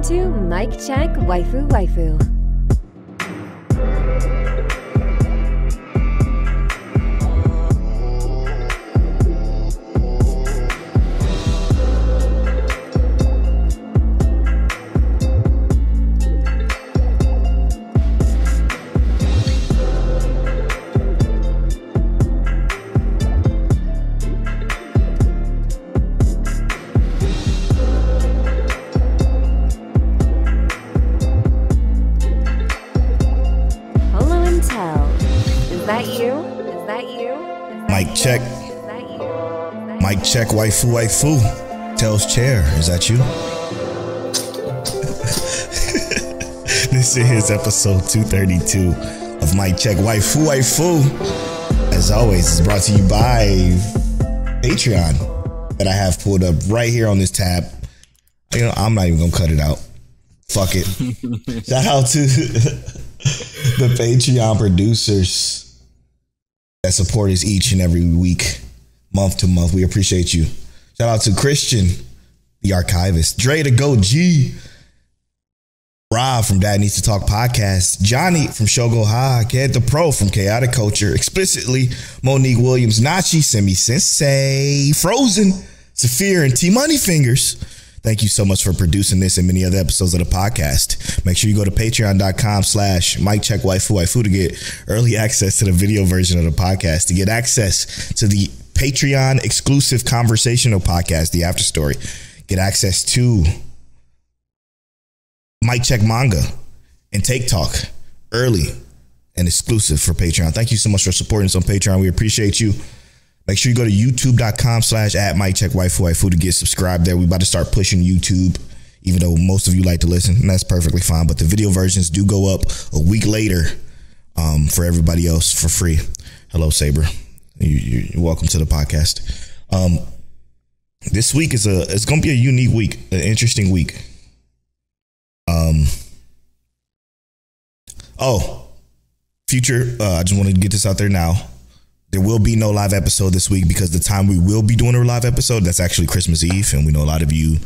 to Mic Check Waifu Waifu. Mic check. Mic check, waifu, waifu. Tells chair, is that you? This is episode 232 of Mic Check Waifu Waifu. As always, it's brought to you by Patreon that I have pulled up right here on this tab. You know, I'm not even gonna cut it out. Fuck it. Shout out to the Patreon producers that support us each and every week, month to month. We appreciate you. Shout out to Christian, the archivist, Dre the Go G, Rob from Dad Needs to Talk podcast, Johnny from Shogo Ha, Ked the Pro from Chaotic Culture, Explicitly, Monique Williams, Nachi, Semi Sensei, Frozen, Saphir, and T Money Fingers. Thank you so much for producing this and many other episodes of the podcast. Make sure you go to patreon.com/MicCheckWaifu to get early access to the video version of the podcast, to get access to the Patreon exclusive conversational podcast, The After Story, get access to Mic Check Manga and Take Talk early and exclusive for Patreon. Thank you so much for supporting us on Patreon. We appreciate you. Make sure you go to youtube.com/@MicCheckWaifu to get subscribed there. We about to start pushing YouTube, even though most of you like to listen, and that's perfectly fine. But the video versions do go up a week later for everybody else for free. Hello, Saber. You're welcome to the podcast. This week it's going to be a unique week, an interesting week. Future. I just wanted to get this out there now. There will be no live episode this week because the time we will be doing a live episode, that's actually Christmas Eve. And we know a lot of you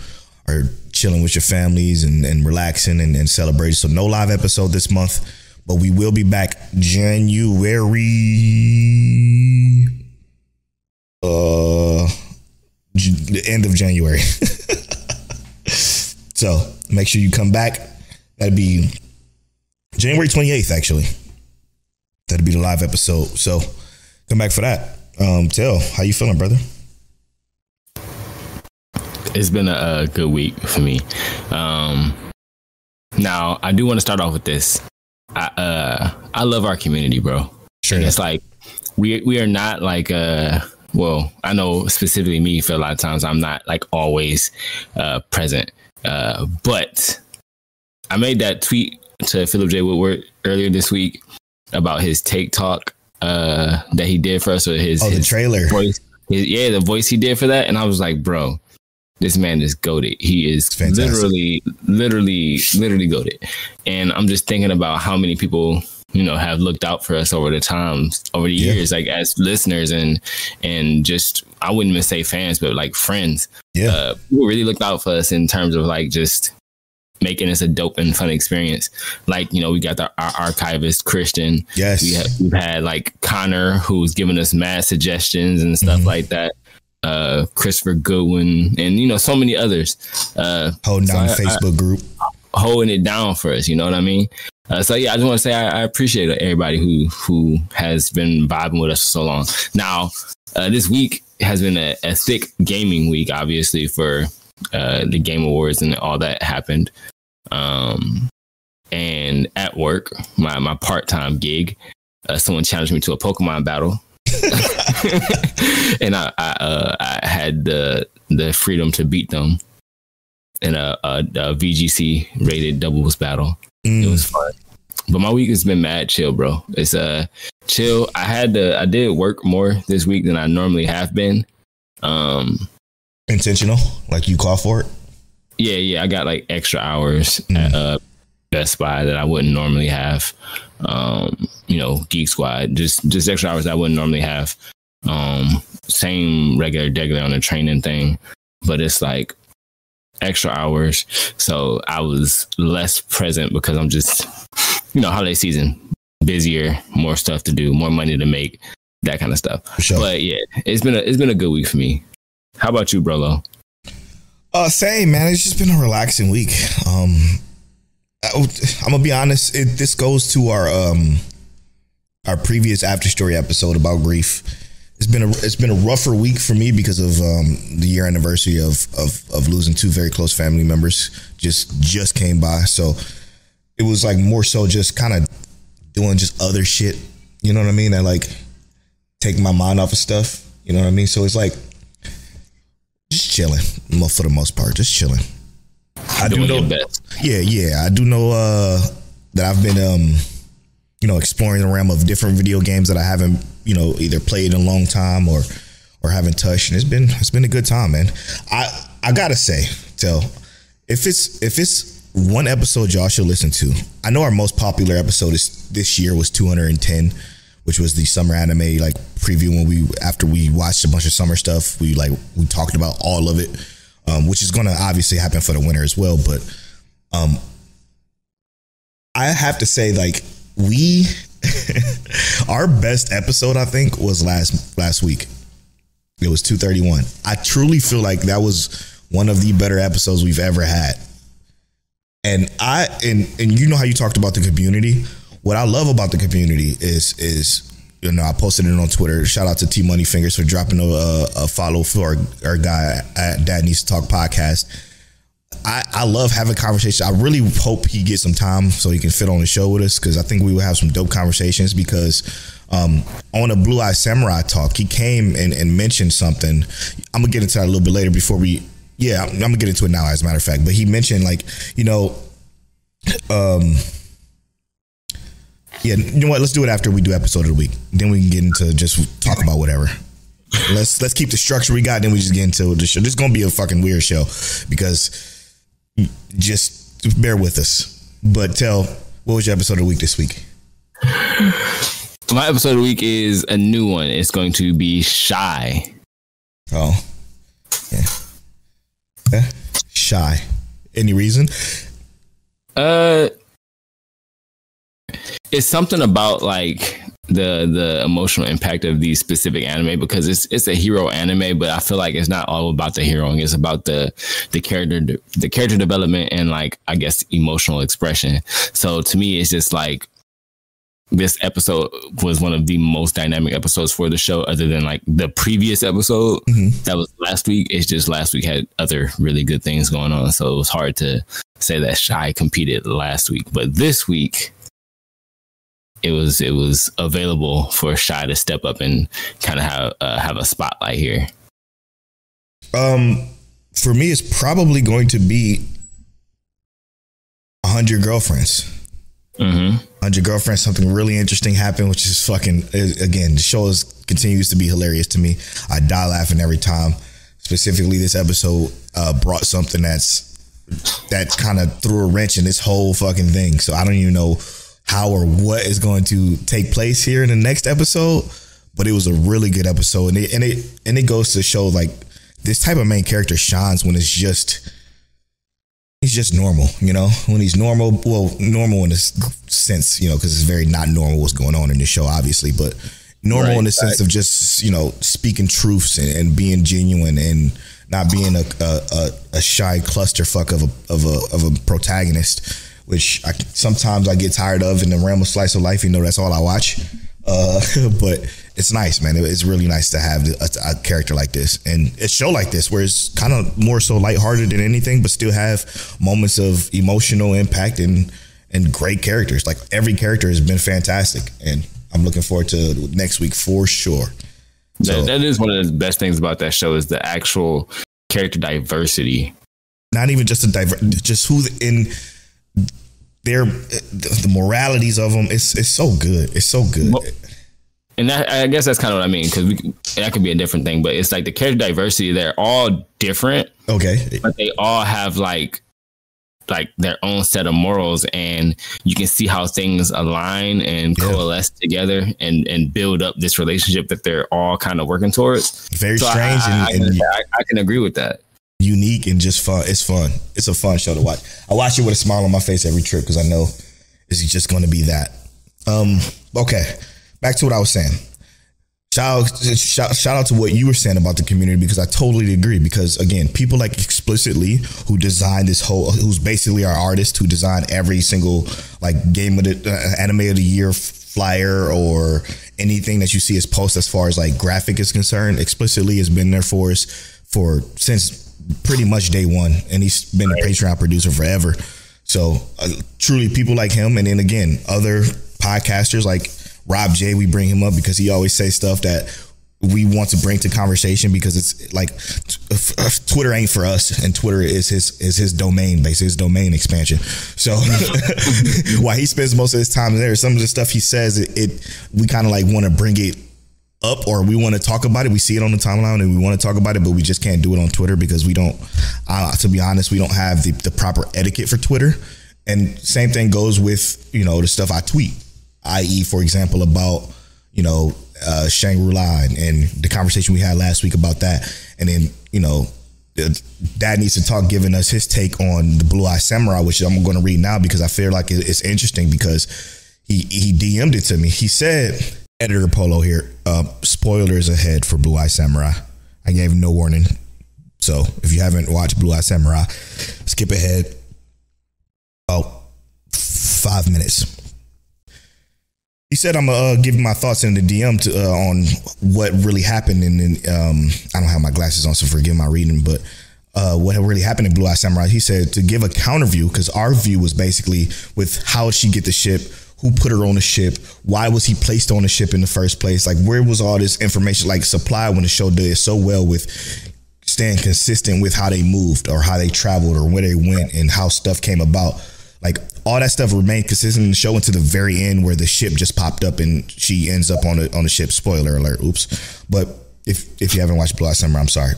are chilling with your families and relaxing and celebrating. So no live episode this month, but we will be back January, the end of January. So make sure you come back. That'd be January 28th, actually. That'd be the live episode. So come back for that. Tell, how you feeling, brother? It's been a good week for me. Now, I do want to start off with this. I love our community, bro. Sure. And it's like we are not like well, I know specifically me for a lot of times I'm not like always present. But I made that tweet to Philip J. Woodward earlier this week about his Take Talk that he did for us, or his trailer voice, the voice he did for that. And I was like, bro, this man is goated. He is literally goated. And I'm just thinking about how many people, you know, have looked out for us over the years, like as listeners and just, I wouldn't even say fans, but like friends. Yeah. People really looked out for us in terms of like just making this a dope and fun experience. Like, you know, we got our archivist Christian. Yes. We've had like Connor, who's given us mad suggestions and stuff like that. Christopher Goodwin, and you know, so many others. Holding down the Facebook group. Holding it down for us, you know what I mean? So yeah, I just want to say I appreciate everybody who has been vibing with us for so long. Now, this week has been a thick gaming week, obviously, for the Game Awards and all that happened. And at work, my part-time gig, someone challenged me to a Pokemon battle. And I had the freedom to beat them in a VGC rated doubles battle. It was fun. But my week has been mad chill, bro. It's chill. I did work more this week than I normally have been. Intentional, like you call for it. Yeah. I got like extra hours at Best Buy that I wouldn't normally have. You know, Geek Squad, just extra hours that I wouldn't normally have. Same regular on the training thing, but it's like extra hours. So I was less present because I'm just, holiday season, busier, more stuff to do, more money to make, that kind of stuff. Sure. But yeah, it's been a good week for me. How about you, Brolo? Same, man. It's just been a relaxing week. I'm gonna be honest. This goes to our previous After Story episode about grief. It's been a rougher week for me because of the year anniversary of losing two very close family members. Just came by, so it was like more so just kind of doing just other shit. You know what I mean? That like taking my mind off of stuff. You know what I mean? So it's like just chilling for the most part, just chilling. I do know, yeah. I do know that I've been exploring the realm of different video games that I haven't, either played in a long time or haven't touched. And it's been a good time, man. I gotta say, if it's one episode y'all should listen to, I know our most popular episode this year was 210, which was the summer anime like preview after we watched a bunch of summer stuff, we talked about all of it, which is gonna obviously happen for the winter as well. But I have to say, like, our best episode, I think, was last week. It was 231. I truly feel like that was one of the better episodes we've ever had. And you know how you talked about the community. What I love about the community is I posted it on Twitter. Shout out to T Money Fingers for dropping a follow for our guy at Dad Needs to Talk podcast. I love having conversations. I really hope he gets some time so he can fit on the show with us, because I think we will have some dope conversations. Because on a Blue Eye Samurai talk, he came and mentioned something. I'm gonna get into that a little bit later before I'm gonna get into it now, as a matter of fact. But he mentioned, like, you know what? Let's do it after we do episode of the week. Then we can get into just talk about whatever. Let's keep the structure we got. Then we just get into the show. This is gonna be a fucking weird show, because just bear with us. But what was your episode of the week this week? My episode of the week is a new one. It's going to be Shy. Oh, yeah. Shy. Any reason? It's something about like the emotional impact of these specific anime, because it's a hero anime, but I feel like it's not all about the hero. It's about the character development and, like, I guess, emotional expression. So to me, it's just like this episode was one of the most dynamic episodes for the show, other than like the previous episode that was last week. It's just last week had other really good things going on, so it was hard to say that Shy competed last week. But this week, it was available for Shy to step up and kind of have a spotlight here. For me, it's probably going to be 100 Girlfriends. 100 Girlfriends. Something really interesting happened, which is fucking, again, the show continues to be hilarious to me. I die laughing every time. Specifically, this episode brought something that kind of threw a wrench in this whole fucking thing. So I don't even know how or what is going to take place here in the next episode, but it was a really good episode, and it goes to show, like, this type of main character shines when he's just normal, when he's normal in this sense, because it's very not normal what's going on in this show, obviously, but normal in the sense of just, speaking truths and being genuine and not being a shy clusterfuck of a protagonist, which sometimes I get tired of in the realm of slice of life. That's all I watch. But it's nice, man. It's really nice to have a character like this and a show like this, where it's kind of more so lighthearted than anything, but still have moments of emotional impact and great characters. Like, every character has been fantastic, and I'm looking forward to next week for sure. So, that is one of the best things about that show, is the actual character diversity. Not even just just who in the moralities of them. It's so good. It's so good. And I guess that's kind of what I mean, because that could be a different thing, but it's like the character diversity, they're all different. Okay. But they all have like their own set of morals, and you can see how things align and coalesce together and build up this relationship that they're all kind of working towards. Very strange. I can agree with that. unique and just fun. It's fun. It's a fun show to watch. I watch it with a smile on my face every trip because I know it's just going to be that. Okay, back to what I was saying. Shout out to what you were saying about the community, because I totally agree. Because again, people like Explicitly, who designed this whole, who's basically our artist who designed every single like game of the anime of the year flyer or anything that you see as post as far as like graphic is concerned. Explicitly has been there for us since pretty much day one, and he's been a Patreon producer forever. So truly, people like him, and then again, other podcasters like Rob J, we bring him up because he always says stuff that we want to bring to conversation, because it's like Twitter ain't for us, and Twitter is his domain base, his domain expansion. So while he spends most of his time there, some of the stuff he says, we kind of like want to bring it up, or we want to talk about it. We see it on the timeline and we want to talk about it, but we just can't do it on Twitter because we don't, to be honest, we don't have the proper etiquette for Twitter. And same thing goes with, the stuff I tweet, i.e., for example, about, Shangri-La and the conversation we had last week about that. And then, Dad Needs to Talk giving us his take on the Blue Eye Samurai, which I'm going to read now because I feel like it's interesting, because he DM'd it to me. He said, Editor Polo here, spoilers ahead for Blue Eye Samurai. I gave no warning. So if you haven't watched Blue Eye Samurai, skip ahead about 5 minutes. He said, I'm going to give my thoughts in the DM on what really happened. And then I don't have my glasses on, so forgive my reading, but what really happened in Blue Eye Samurai. He said to give a counter view, because our view was basically with how did she get the ship, who put her on the ship, why was he placed on the ship in the first place, like where was all this information like supply when the show did so well with staying consistent with how they moved or how they traveled or where they went and how stuff came about. Like all that stuff remained consistent in the show until the very end, where the ship just popped up and she ends up on the ship. Spoiler alert. Oops. But if you haven't watched Blue Eye Samurai, I'm sorry.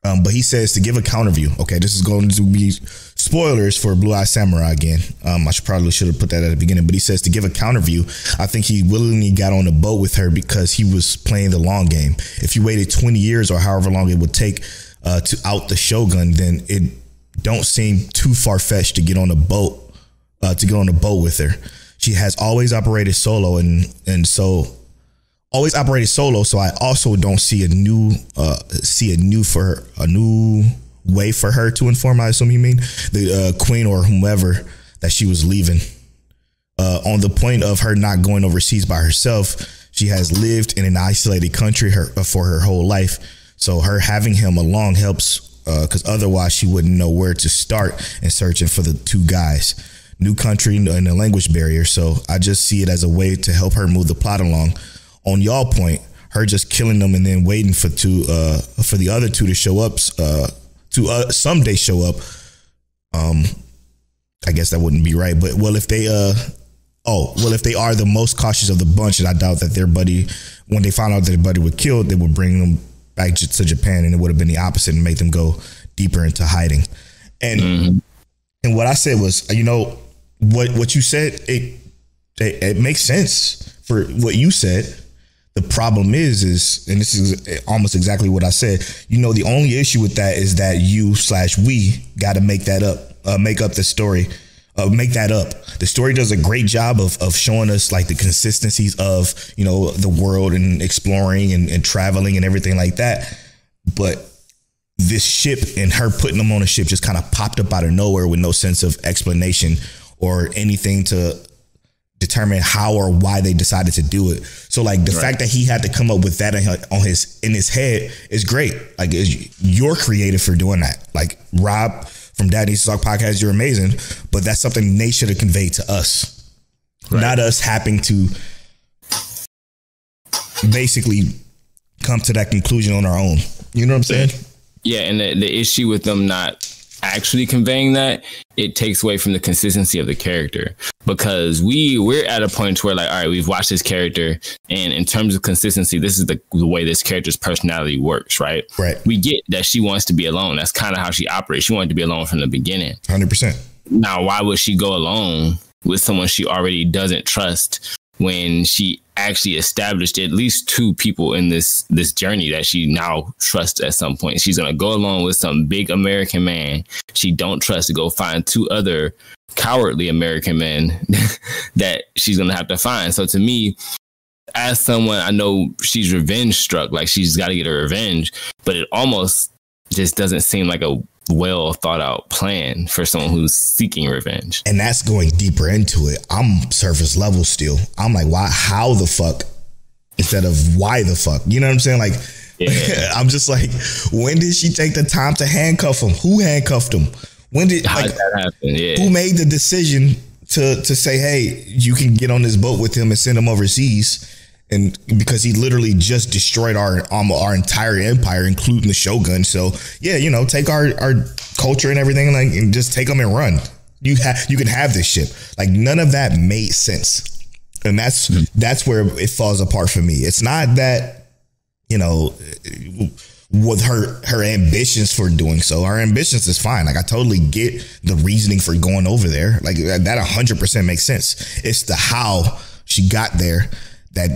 But he says to give a counter view. Okay, this is going to be spoilers for Blue Eye Samurai again. I probably should have put that at the beginning, but he says to give a counter view. I think he willingly got on the boat with her because he was playing the long game. If you waited 20 years or however long it would take to out the Shogun, then it don't seem too far-fetched to get on a boat, with her. She has always operated solo, and so always operated solo. So I also don't see a new way for her to inform. I assume you mean the queen or whomever that she was leaving. On the point of her not going overseas by herself, she has lived in an isolated country for her whole life. So her having him along helps, because otherwise she wouldn't know where to start in searching for the two guys. New country and a language barrier. So I just see it as a way to help her move the plot along. On y'all point, her just killing them and then waiting for the other two to show up, someday show up. I guess that wouldn't be right. But if they are the most cautious of the bunch, and I doubt that their buddy, when they found out that their buddy was killed, they would bring them back to Japan, and it would have been the opposite and make them go deeper into hiding. And and what I said was, what you said, it makes sense for what you said. The problem is, and this is almost exactly what I said. The only issue with that is that we got to make that up, make up the story, make that up. The story does a great job of showing us like the consistencies of, the world and exploring and traveling and everything like that. But this ship and her putting them on a ship just kind of popped up out of nowhere with no sense of explanation or anything to determine how or why they decided to do it. So like the fact that he had to come up with that in his head is great. Like you're creative for doing that. Like Rob from Dad Needs to Talk podcast, you're amazing, but that's something they should have conveyed to us, not us having to basically come to that conclusion on our own. You know what I'm saying? Yeah, and the issue with them not actually conveying that, it takes away from the consistency of the character, because we're at a point where like, all right, we've watched this character, and in terms of consistency, this is the way this character's personality works, right? We get that she wants to be alone. That's kind of how she operates. She wanted to be alone from the beginning. 100%. Now, why would she go alone with someone she already doesn't trust when she actually established at least two people in this journey that she now trusts at some point. She's going to go along with some big American man she don't trust to go find two other cowardly American men that she's going to have to find. So to me, as someone, I know she's revenge struck, like she's got to get her revenge, but it almost just doesn't seem like a well thought out plan for someone who's seeking revenge. And that's going deeper into it. I'm surface level still. I'm like, why, how the fuck instead of why the fuck? You know what I'm saying? Like, yeah. I'm just like, when did she take the time to handcuff him? Who handcuffed him? When did that happen? Yeah. Who made the decision to say, hey, you can get on this boat with him and send him overseas? And because he literally just destroyed our entire empire, including the Shogun. So yeah, you know, take our culture and everything, like, and just take them and run. You can have this ship. Like, none of that made sense, and that's where it falls apart for me. It's not that, you know, with her ambitions for doing so. Her ambitions is fine. Like, I totally get the reasoning for going over there. Like, that 100% makes sense. It's the how she got there that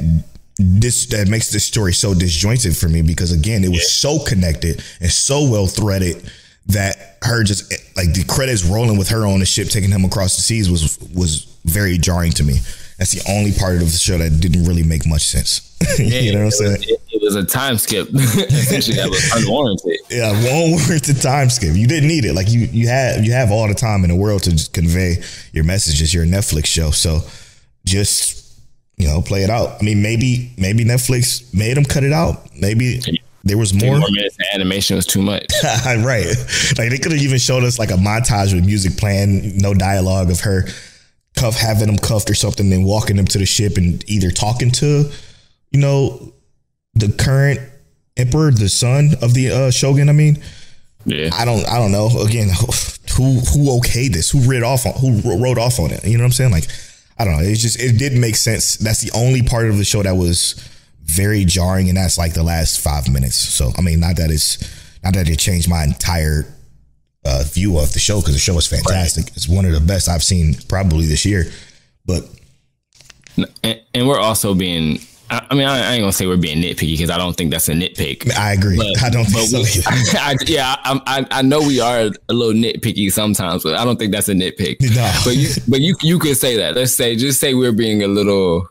makes this story so disjointed for me, because again, it was so connected and so well threaded that her just like the credits rolling with her on the ship taking him across the seas was very jarring to me. That's the only part of the show that didn't really make much sense. Yeah, you know what I'm saying? It was a time skip. Essentially, that was unwarranted. Yeah, unwarranted time skip. You didn't need it. Like, you have all the time in the world to just convey your messages. You're a Netflix show, so just, you know, play it out. I mean, maybe Netflix made them cut it out. Maybe there was more minutes. The animation was too much. Right. Like, they could have even showed us like a montage with music playing, no dialogue of her having them cuffed or something, and walking them to the ship and either talking to, you know, the current emperor, the son of the Shogun. I mean, yeah, I don't know. Again, who okayed this? Who wrote off on it? You know what I'm saying? Like, I don't know. It didn't make sense. That's the only part of the show that was very jarring, and that's like the last 5 minutes. So, I mean, not that it changed my entire view of the show, because the show is fantastic. Right. It's one of the best I've seen probably this year. But and we're also being, I mean, I ain't gonna say we're being nitpicky, because I don't think that's a nitpick. I agree. But, I don't think so. I know we are a little nitpicky sometimes, but I don't think that's a nitpick. No. But you could say that. Just say we're being a little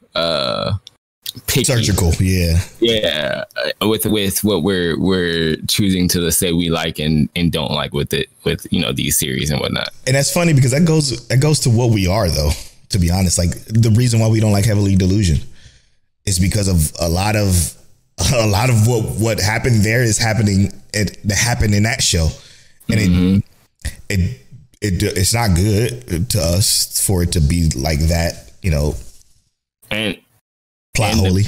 picky. Surgical. Yeah. Yeah. With what we're choosing to say we like and don't like with you know, these series and whatnot. And that's funny, because that goes to what we are, though. To be honest, like, the reason why we don't like Heavily Delusion is because of a lot of what happened there is happening. That happened in that show, and it's not good to us for it to be like that, you know. And plot holy.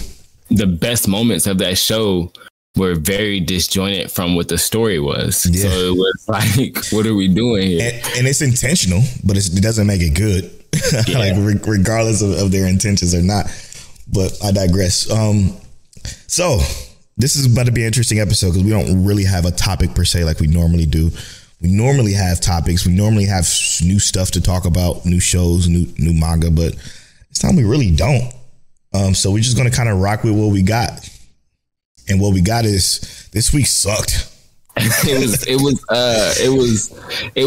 The best moments of that show were very disjointed from what the story was. Yeah. So it was like, what are we doing here? And it's intentional, but it doesn't make it good. Yeah. Like, regardless of their intentions or not. But I digress. So this is about to be an interesting episode, because we don't really have a topic per se like we normally do. We normally have topics. We normally have new stuff to talk about, new shows, new manga, but this time we really don't. So we're just going to kind of rock with what we got. And what we got is, this week sucked. It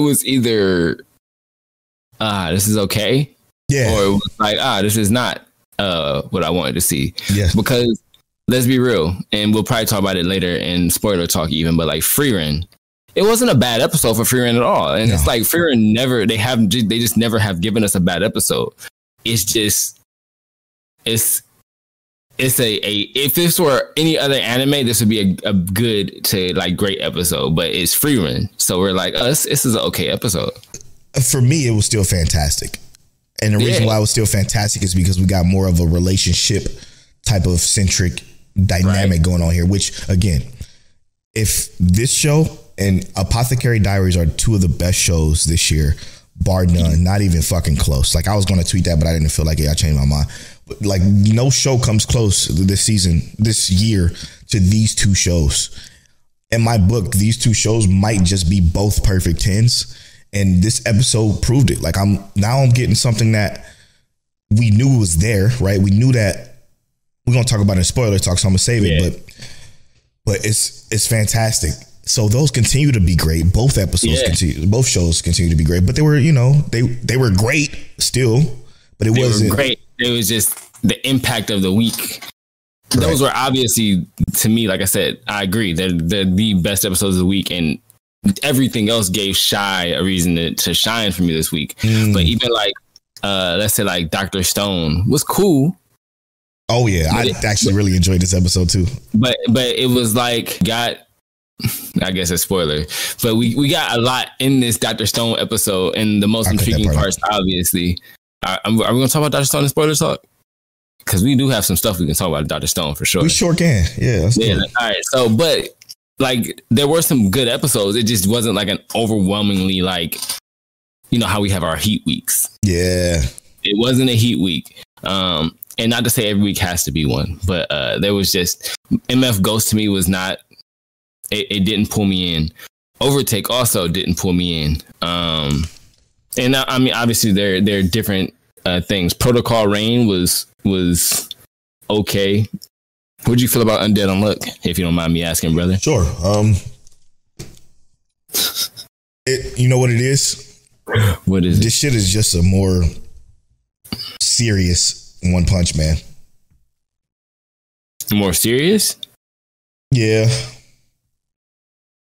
was either this is okay, yeah, or it was like, this is not what I wanted to see. Yeah. Because let's be real, and we'll probably talk about it later in spoiler talk even, but like Frieren, it wasn't a bad episode for Frieren at all. And it's like Frieren they just never have given us a bad episode. It's just, it's if this were any other anime, this would be a good to like great episode, but it's Frieren. So we're like, this is an okay episode. For me, it was still fantastic. And the reason why it was still fantastic is because we got more of a relationship type of centric dynamic going on here, which, again, if this show and Apothecary Diaries are two of the best shows this year, bar none, not even fucking close. Like, I was going to tweet that, but I didn't feel like it. I changed my mind. But like, no show comes close this year to these two shows. In my book, these two shows might just be both perfect 10s. And this episode proved it. Like, I'm getting something that we knew it was there, right? We knew that. We're gonna talk about it in spoiler talk, so I'm gonna save it, but it's fantastic. So those continue to be great. Both episodes continue, both shows continue to be great. But they were, you know, they were great still, but it wasn't great. It was just the impact of the week. Correct. Those were obviously, to me, like I said, I agree. They're the best episodes of the week, and everything else gave Shy a reason to shine for me this week. But even like, let's say like Dr.Stone was cool. Oh yeah, I actually really enjoyed this episode too. But it was like I guess a spoiler, but we got a lot in this Dr.Stone episode, and the most intriguing parts, obviously. Are we going to talk about Dr. Stone in spoiler talk? Because we do have some stuff we can talk about Dr. Stone for sure. We sure can. Yeah. All right. So, but like, there were some good episodes. It just wasn't like an overwhelmingly like, you know how we have our heat weeks. Yeah. It wasn't a heat week. And not to say every week has to be one, but there was just MF Ghost to me was not. It didn't pull me in. Overtake also didn't pull me in. And I mean, obviously they're different things. Protocol Rain was okay. What'd you feel about Undead Unluck, if you don't mind me asking, brother? Sure. You know what it is? What is this shit is just a more serious One Punch Man. More serious? Yeah.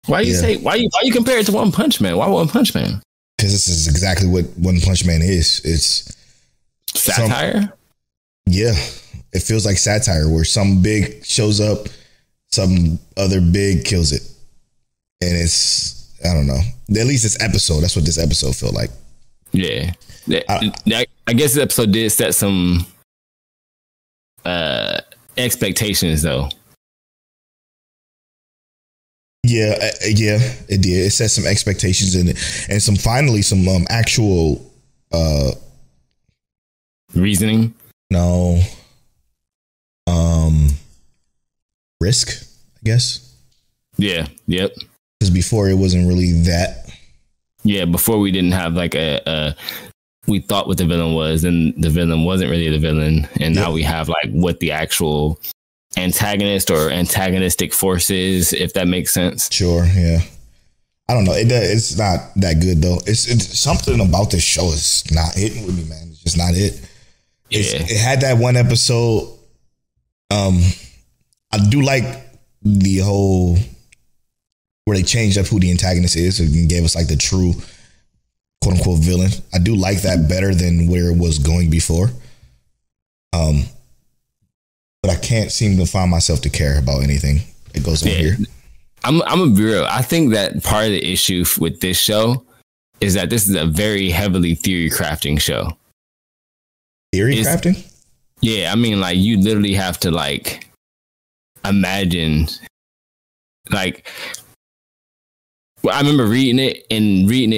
Why you compare it to One Punch Man? Why One Punch Man? Because this is exactly what One Punch Man is. It's satire. Yeah, it feels like satire where some big shows up, some other big kills it, and it's, I don't know. At least this episode. That's what this episode felt like. Yeah, I guess this episode did set some expectations though. Yeah, it did. It set some expectations in it, and some actual reasoning. No, risk, I guess. Yeah. Yep. Because before it wasn't really that. Yeah, before we didn't have like we thought what the villain was, and the villain wasn't really the villain, and now we have like what the actual antagonist or antagonistic forces, if that makes sense. Sure, yeah. I don't know. It's not that good though. It's something about this show is not hitting with me, man. It's just not it. It had that one episode. I do like the whole where they changed up who the antagonist is and gave us like the true quote unquote villain. I do like that better than where it was going before. But I can't seem to find myself to care about anything that goes on here. I'm gonna be real. I think that part of the issue with this show is that this is a very heavily theory crafting show. Crafting? Yeah, I mean, like you literally have to like imagine. Like, well, I remember reading it.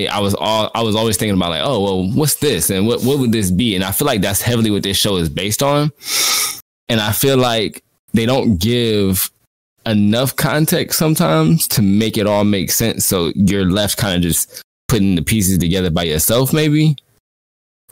I was always thinking about like, oh well, what's this and what would this be? And I feel like that's heavily what this show is based on. And I feel like they don't give enough context sometimes to make it all make sense. So you're left kind of just putting the pieces together by yourself, maybe.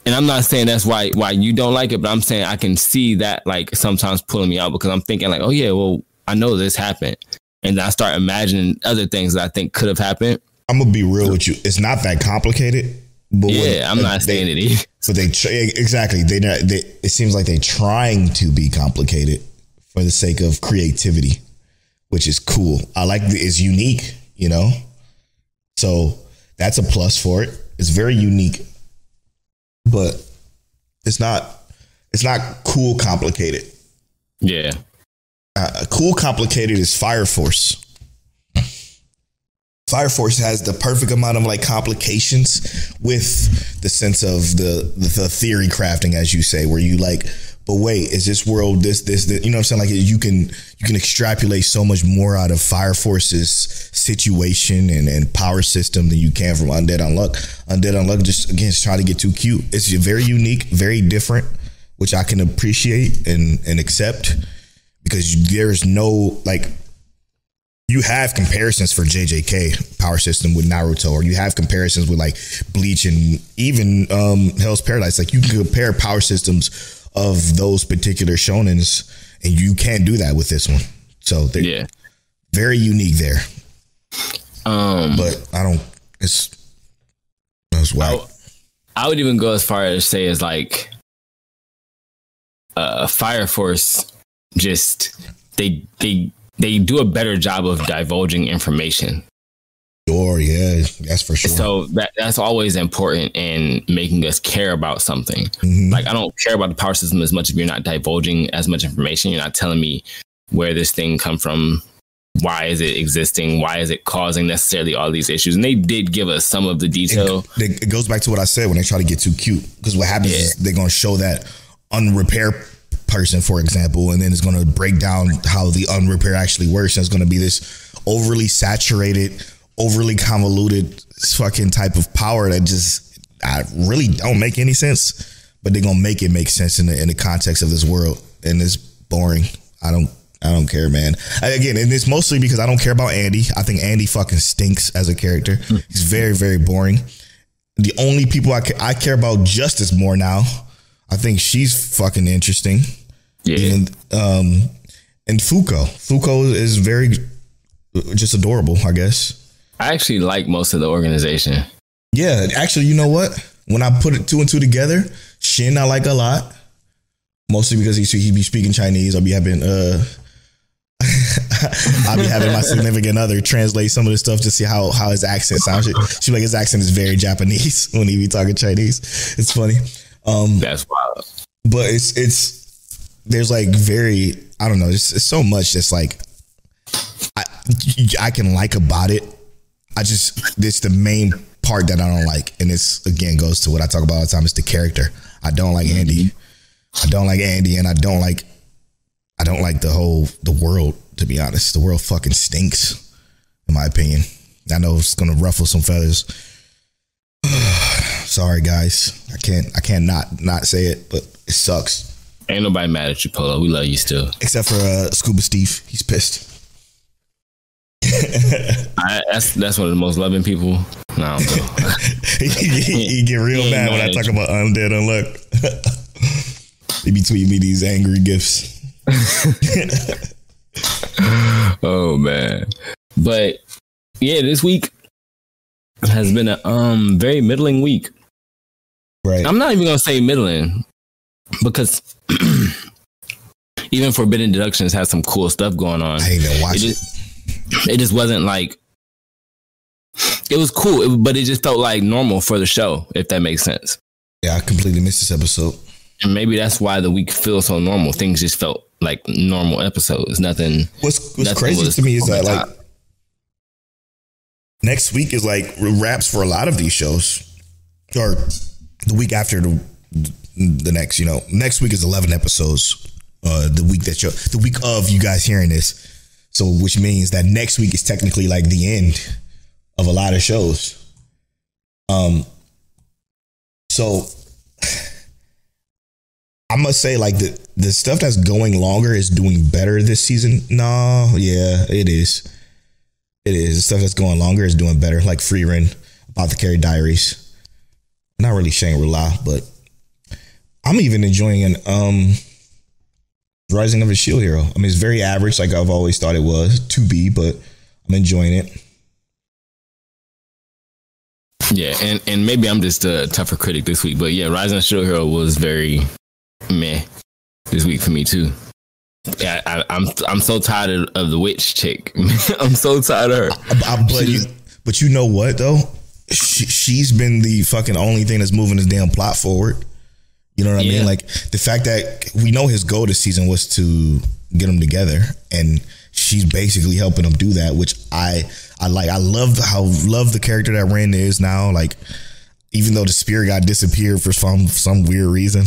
And I'm not saying that's why you don't like it, but I'm saying I can see that like sometimes pulling me out because I'm thinking like, oh yeah, well, I know this happened. And then I start imagining other things that I think could have happened. I'm going to be real with you. It's not that complicated. But I'm not saying it either. But exactly. It seems like they're trying to be complicated for the sake of creativity, which is cool. I like it's unique, you know? So that's a plus for it. It's very unique, but it's not cool complicated. Yeah. Cool complicated is Fire Force. Fire Force has the perfect amount of like complications with the sense of the theory crafting, as you say, where you like, but wait, is this world this, you know what I'm saying? Like you can extrapolate so much more out of Fire Force's situation and power system than you can from Undead Unluck. Undead Unluck just, again, is trying to get too cute. It's very unique, very different, which I can appreciate and accept because there's no like, you have comparisons for JJK power system with Naruto, or you have comparisons with like Bleach and even Hell's Paradise. Like, you can compare power systems of those particular shonens, and you can't do that with this one. So they're very unique there. But I don't. It's whack. I would even go as far as say as like Fire Force. Just they do a better job of divulging information. Sure, yeah, that's for sure. So that's always important in making us care about something. Like, I don't care about the power system as much if you're not divulging as much information. You're not telling me where this thing come from, why is it existing, why is it causing necessarily all these issues. And they did give us some of the detail. It goes back to what I said when they try to get too cute, because what happens is they're going to show that unrepaired person, for example, and then it's going to break down how the unrepair actually works. And it's going to be this overly saturated, overly convoluted fucking type of power that just really don't make any sense, but they're going to make it make sense in the context of this world. And it's boring. I don't care, man. Again, and it's mostly because I don't care about Andy. I think Andy fucking stinks as a character. He's very, very boring. The only people I care about Justice more now. I think she's fucking interesting. Yeah. And Fuko is very just adorable, I guess. I actually like most of the organization. Yeah, actually, you know what? When I put it 2 and 2 together, Shin I like a lot. Mostly because he be speaking Chinese. I'll be having my significant other translate some of the stuff to see how his accent sounds. She's like, his accent is very Japanese when he be talking Chinese. It's funny. That's wild. But it's there's like very, I don't know, it's so much that's like I can like about it. It's the main part that I don't like, and it's again goes to what I talk about all the time. It's the character. I don't like Andy. I don't like Andy, and I don't like the world. To be honest, the world fucking stinks, in my opinion. I know it's gonna ruffle some feathers. Sorry, guys. I can't not say it, but it sucks. Ain't nobody mad at you, Polo. We love you still, except for Scuba Steve. He's pissed. That's one of the most loving people. No, I don't know. he get real mad when I talk about Undead Unluck. He be tweeting me these angry gifs. Oh man. But yeah, this week has been a very middling week. Right. I'm not even gonna say middling, because even Forbidden Deductions has some cool stuff going on. I ain't even watch it. It just wasn't like, it was cool, but it just felt like normal for the show, if that makes sense. Yeah, I completely missed this episode. And maybe that's why the week feels so normal. Things just felt like normal episodes. Nothing. What's crazy to me is that like next week is like wraps for a lot of these shows, or the week after the next. You know, next week is 11 episodes. The week of you guys hearing this, so which means that next week is technically like the end of a lot of shows. So I must say, like, the stuff that's going longer is doing better this season. No, yeah, it is. It is. The stuff that's going longer is doing better, like Frieren, Apothecary, Diaries. Not really Shangri-La, but I'm even enjoying an Rising of a Shield Hero. I mean, it's very average, like I've always thought it was to be, but I'm enjoying it. Yeah, and maybe I'm just a tougher critic this week, but yeah, Rising of a Shield Hero was very meh this week for me too. Yeah, I'm so tired of the witch chick. I'm so tired of her. But you know what though? She's been the fucking only thing that's moving this damn plot forward. You know what I mean? Like the fact that we know his goal this season was to get them together, and she's basically helping them do that, which I like. I love the character that Ren is now. Like, even though the spirit guy disappeared for some weird reason.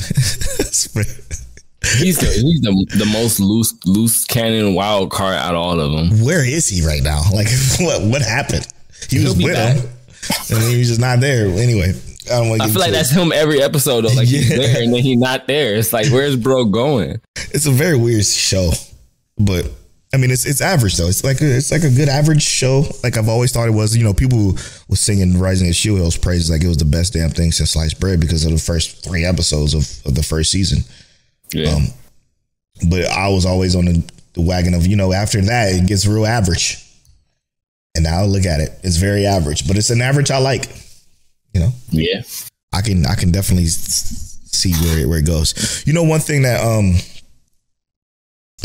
He's the most loose cannon wild card out of all of them. Where is he right now? Like, what happened? He was with him, and he was just not there. Anyway, I feel like that's him every episode though. Like he's there and then he's not there. It's like, where's bro going? It's a very weird show, but I mean, it's average though. It's like a good average show. Like I've always thought it was. You know, people was singing "Rising of Shield Hill's" praises like it was the best damn thing since sliced bread because of the first 3 episodes of the first season. Yeah. But I was always on the wagon of, you know, after that it gets real average. And now look at it, it's very average, but it's an average I like. You know. Yeah. I can definitely see where it goes. You know, one thing that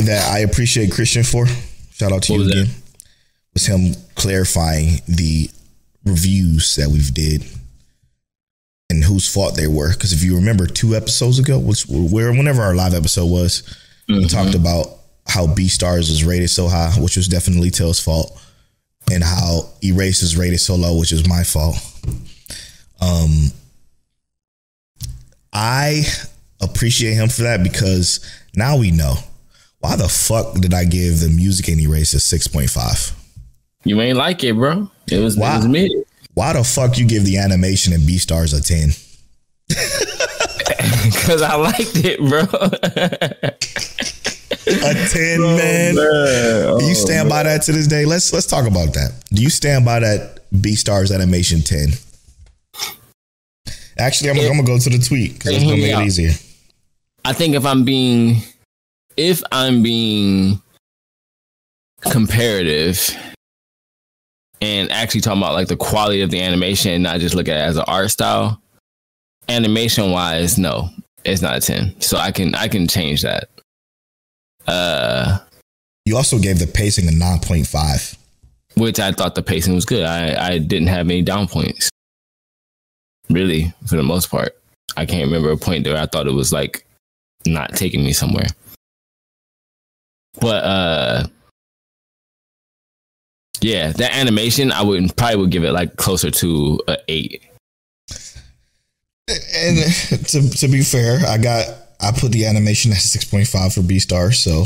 I appreciate Christian for, shout out to you again, was him clarifying the reviews that we've did and whose fault they were. Because if you remember 2 episodes ago, whenever our live episode was, we talked about how B-Stars was rated so high, which was definitely Tail's fault, and how Erase is rated so low, which is my fault. I appreciate him for that because now we know. Why the fuck did I give the music in Erase a 6.5? You ain't like it, bro. It was mid. Why the fuck you give the animation and B-Stars a 10? Because I liked it, bro. A 10, man. Do you stand by that to this day? Let's talk about that. Do you stand by that B-Stars animation 10? Actually, I'm gonna go to the tweet because it's gonna make it easier. I think if I'm being comparative and actually talking about like the quality of the animation and not just look at it as an art style, animation wise, no, it's not a 10. So I can change that. You also gave the pacing a 9.5, which I thought the pacing was good. I didn't have any down points, really, for the most part. I can't remember a point where I thought it was like not taking me somewhere. But yeah, that animation I would give it like closer to an 8. And to be fair, I put the animation at 6.5 for B-Star, so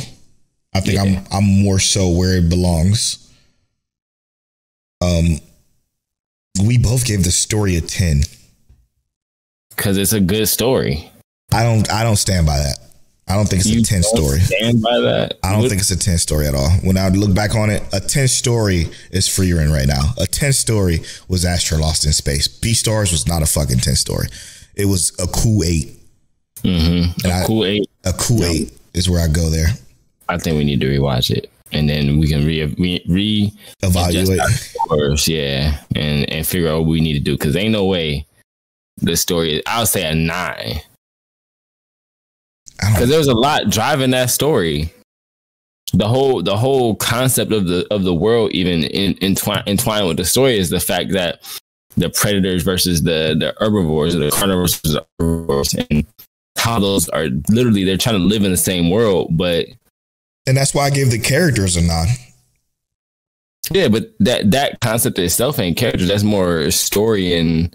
I think I'm more so where it belongs. We both gave the story a 10 because it's a good story. I don't stand by that. I don't think it's a 10 story. Stand by that? I don't think it's a 10 story at all. When I look back on it, a 10 story is Frieren right now. A 10 story was Astra Lost in Space. B-Stars was not a fucking 10 story. It was a cool 8. Mm-hmm. A cool 8. A cool 8 is where I go there. I think we need to rewatch it, and then we can evaluate. Yeah, and figure out what we need to do, because ain't no way the story. I'll say a 9. Because there was a lot driving that story. The whole concept of the world, even entwined with the story, is the fact that the predators versus the herbivores, or the carnivores versus the herbivores, and how those are literally, they're trying to live in the same world, and that's why I gave the characters a 9. Yeah, but that concept itself ain't characters. That's more story and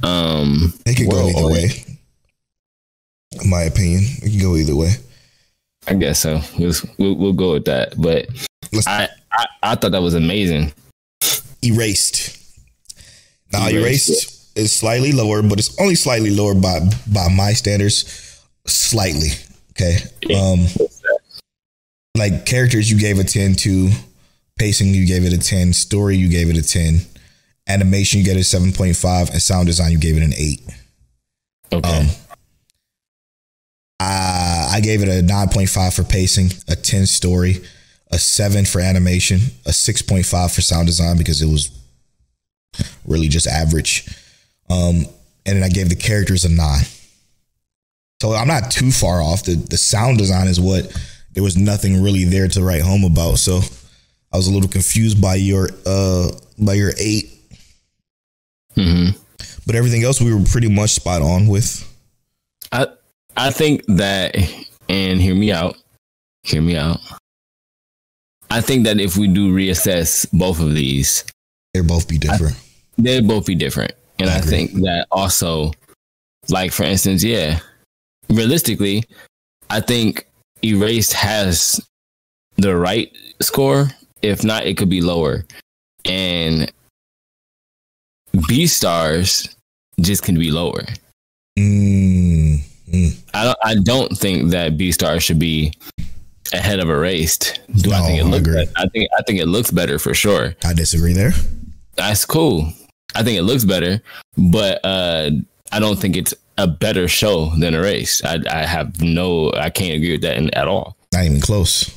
it could go either way. In my opinion, it can go either way. I guess so. We'll go with that. But I thought that was amazing. Erased. Now Erased is slightly lower, but it's only slightly lower by my standards. Slightly. Okay. Yeah. Like characters you gave a 10 to, pacing you gave it a 10, story you gave it a 10, animation you gave it a 7.5, and sound design you gave it an 8. Okay. I gave it a 9.5 for pacing, a 10 story, a 7 for animation, a 6.5 for sound design because it was really just average. And then I gave the characters a 9. So I'm not too far off. The sound design is what there was nothing really there to write home about. So I was a little confused by your 8. Mm-hmm. But everything else we were pretty much spot on with. I think that, and hear me out. I think that if we do reassess both of these, they'll both be different. And I think that also, like, for instance, realistically, I think Erased has the right score. If not, it could be lower. And B-Stars just can be lower. I don't think that B-Stars should be ahead of Erased. Do I think it looks better? I think it looks better for sure. I disagree there. That's cool. I think it looks better, but I don't think it's a better show than Erased. I can't agree with that at all. Not even close.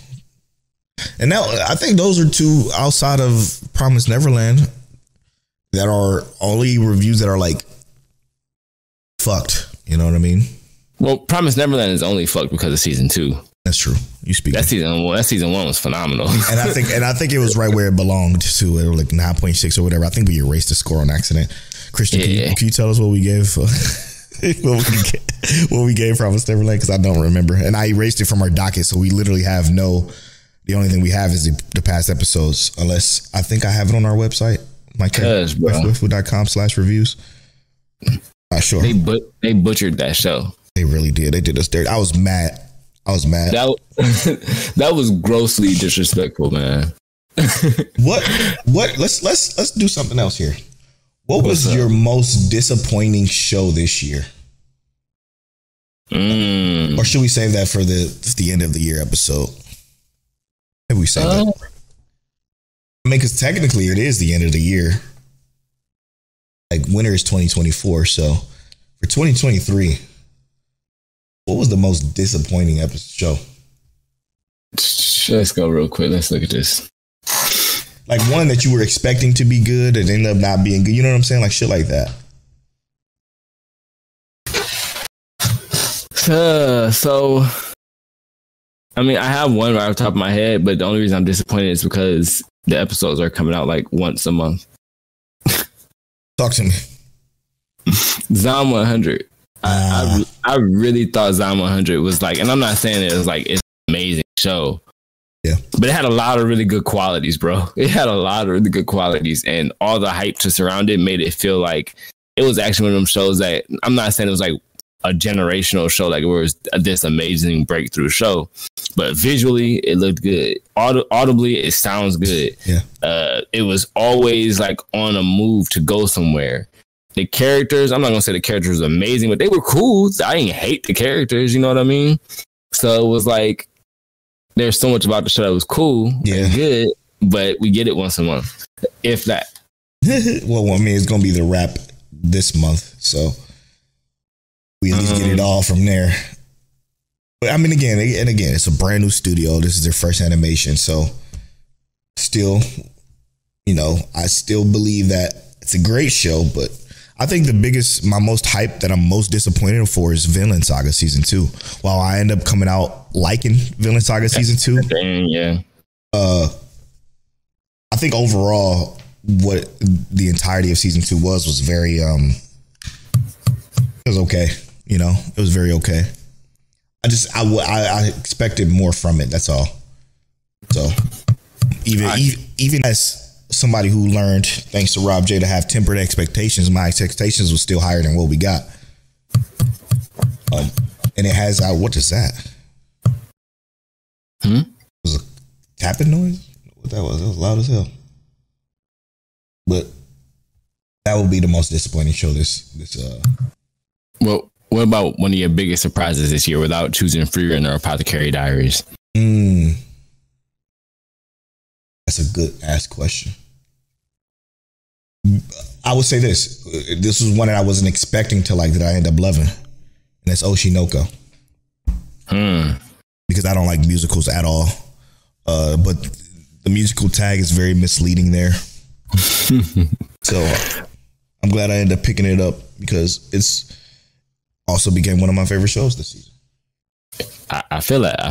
And now I think those are two outside of Promised Neverland that are only reviews that are like fucked. You know what I mean? Well, Promised Neverland is only fucked because of season 2. That's true. You speak. That season 1 was phenomenal. And I think it was right where it belonged to. It was like 9.6 or whatever. I think we erased the score on accident. Christian, can you tell us what we gave? What we gave Promised Neverland? Because I don't remember, and I erased it from our docket, so we literally have the only thing we have is the past episodes. Unless I think I have it on our website, mycast.com/reviews. Not sure. They butchered that show. They really did. They did us dirty. I was mad. That was grossly disrespectful, man. What? Let's do something else here. What was your most disappointing show this year? Or should we save that for the end of the year episode? Maybe we save that. I mean, because technically it is the end of the year. Like winter is 2024, so for 2023, what was the most disappointing show? Let's go real quick. Let's look at this. Like one that you were expecting to be good and ended up not being good. You know what I'm saying? Like shit like that. So, I mean, I have one right off the top of my head, but the only reason I'm disappointed is because the episodes are coming out like once a month. Talk to me. Zom 100. I really thought Zom 100 was like, and I'm not saying it was like it's an amazing show. Yeah. But it had a lot of really good qualities, bro. It had a lot of really good qualities, and all the hype to surround it made it feel like it was actually one of them shows that I'm not saying it was like a generational show, like it was this amazing breakthrough show, but visually it looked good. Audibly, it sounds good. Yeah. It was always like on a move to go somewhere. The characters, I'm not gonna say the characters were amazing, but they were cool. I didn't hate the characters, you know what I mean? So it was like there's so much about the show that was cool and good, but we get it once a month, if that. Well, I mean, it's gonna be the wrap this month, so we at least get it all from there. But I mean, again, it's a brand new studio. This is their first animation, so still, you know, I still believe that it's a great show, but I think my most hype that I'm most disappointed for is Vinland Saga Season 2. While I end up coming out liking Vinland Saga Season 2. Yeah. I think overall what the entirety of Season 2 was very, it was okay. You know, it was very okay. I expected more from it. That's all. So even as somebody who learned, thanks to Rob J, to have tempered expectations, my expectations were still higher than what we got. And it has what is that? It was a tapping noise? What that was? It was loud as hell. But that would be the most disappointing show this Well, what about one of your biggest surprises this year without choosing Frieren or Apothecary Diaries? That's a good ass question. I would say this. This was one that I wasn't expecting to like that I end up loving. And that's Oshinoko. Because I don't like musicals at all. But the musical tag is very misleading there. So I'm glad I ended up picking it up because it's also became one of my favorite shows this season. I feel that.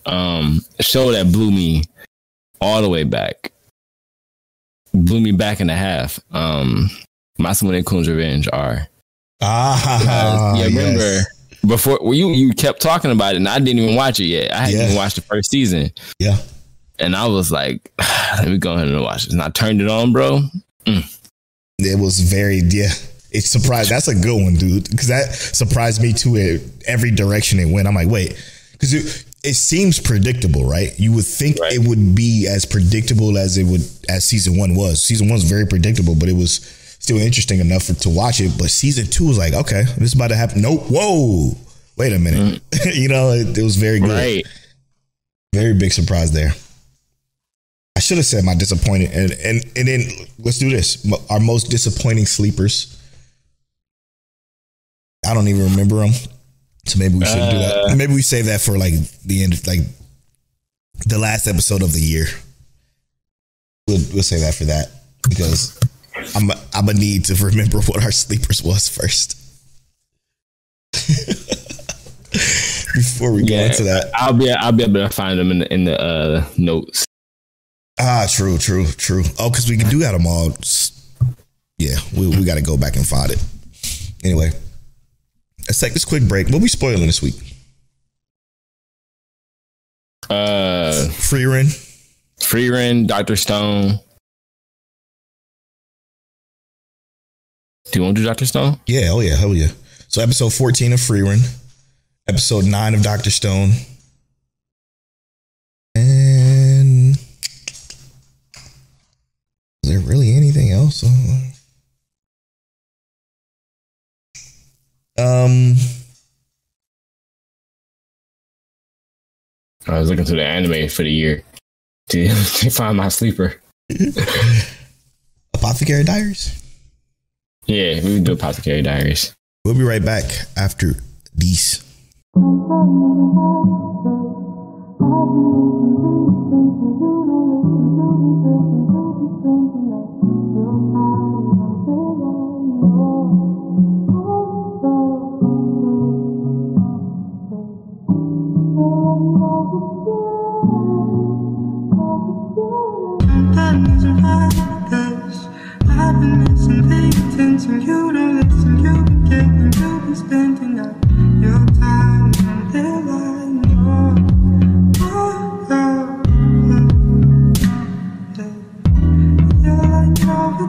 A show that blew me all the way back. Blew me back in the half. Masamune Kun's Revenge are. Remember before you kept talking about it and I didn't even watch it yet. I hadn't even watched the first season. Yeah. And I was like, let me go ahead and watch this. And I turned it on, bro. It was very, it surprised. That's a good one, dude. Because that surprised me too. Every direction it went. I'm like, wait. Because it seems predictable, right? You would think it would be as predictable as season 1 was. Season 1 was very predictable, but it was still interesting enough to watch it. But season 2 was like, okay, this is about to happen. Nope. Whoa. Wait a minute. You know, it was very good. Right. Very big surprise there. I should have said my disappointed, and then let's do this. Our most disappointing sleepers. I don't even remember them, so maybe we shouldn't do that. Maybe we save that for like the end, like the last episode of the year. We'll save that for that because I'm gonna need to remember what our sleepers was first. Before we go into that, I'll be able to find them in the notes. True. Oh, because we do got them all. Yeah, we got to go back and find it. Anyway, let's take this quick break. What we spoiling this week? Frieren, Dr.Stone. Do you want to do Dr.Stone? Yeah, oh yeah, hell yeah. So episode 14 of Frieren, episode 9 of Dr.Stone, and is there really anything else? I was looking through the anime for the year to find my sleeper. Apothecary Diaries? Yeah, we can do Apothecary Diaries. We'll be right back after these. I've been missing paying attention. You don't listen. You be getting. You be spending all your time on their line. You're like never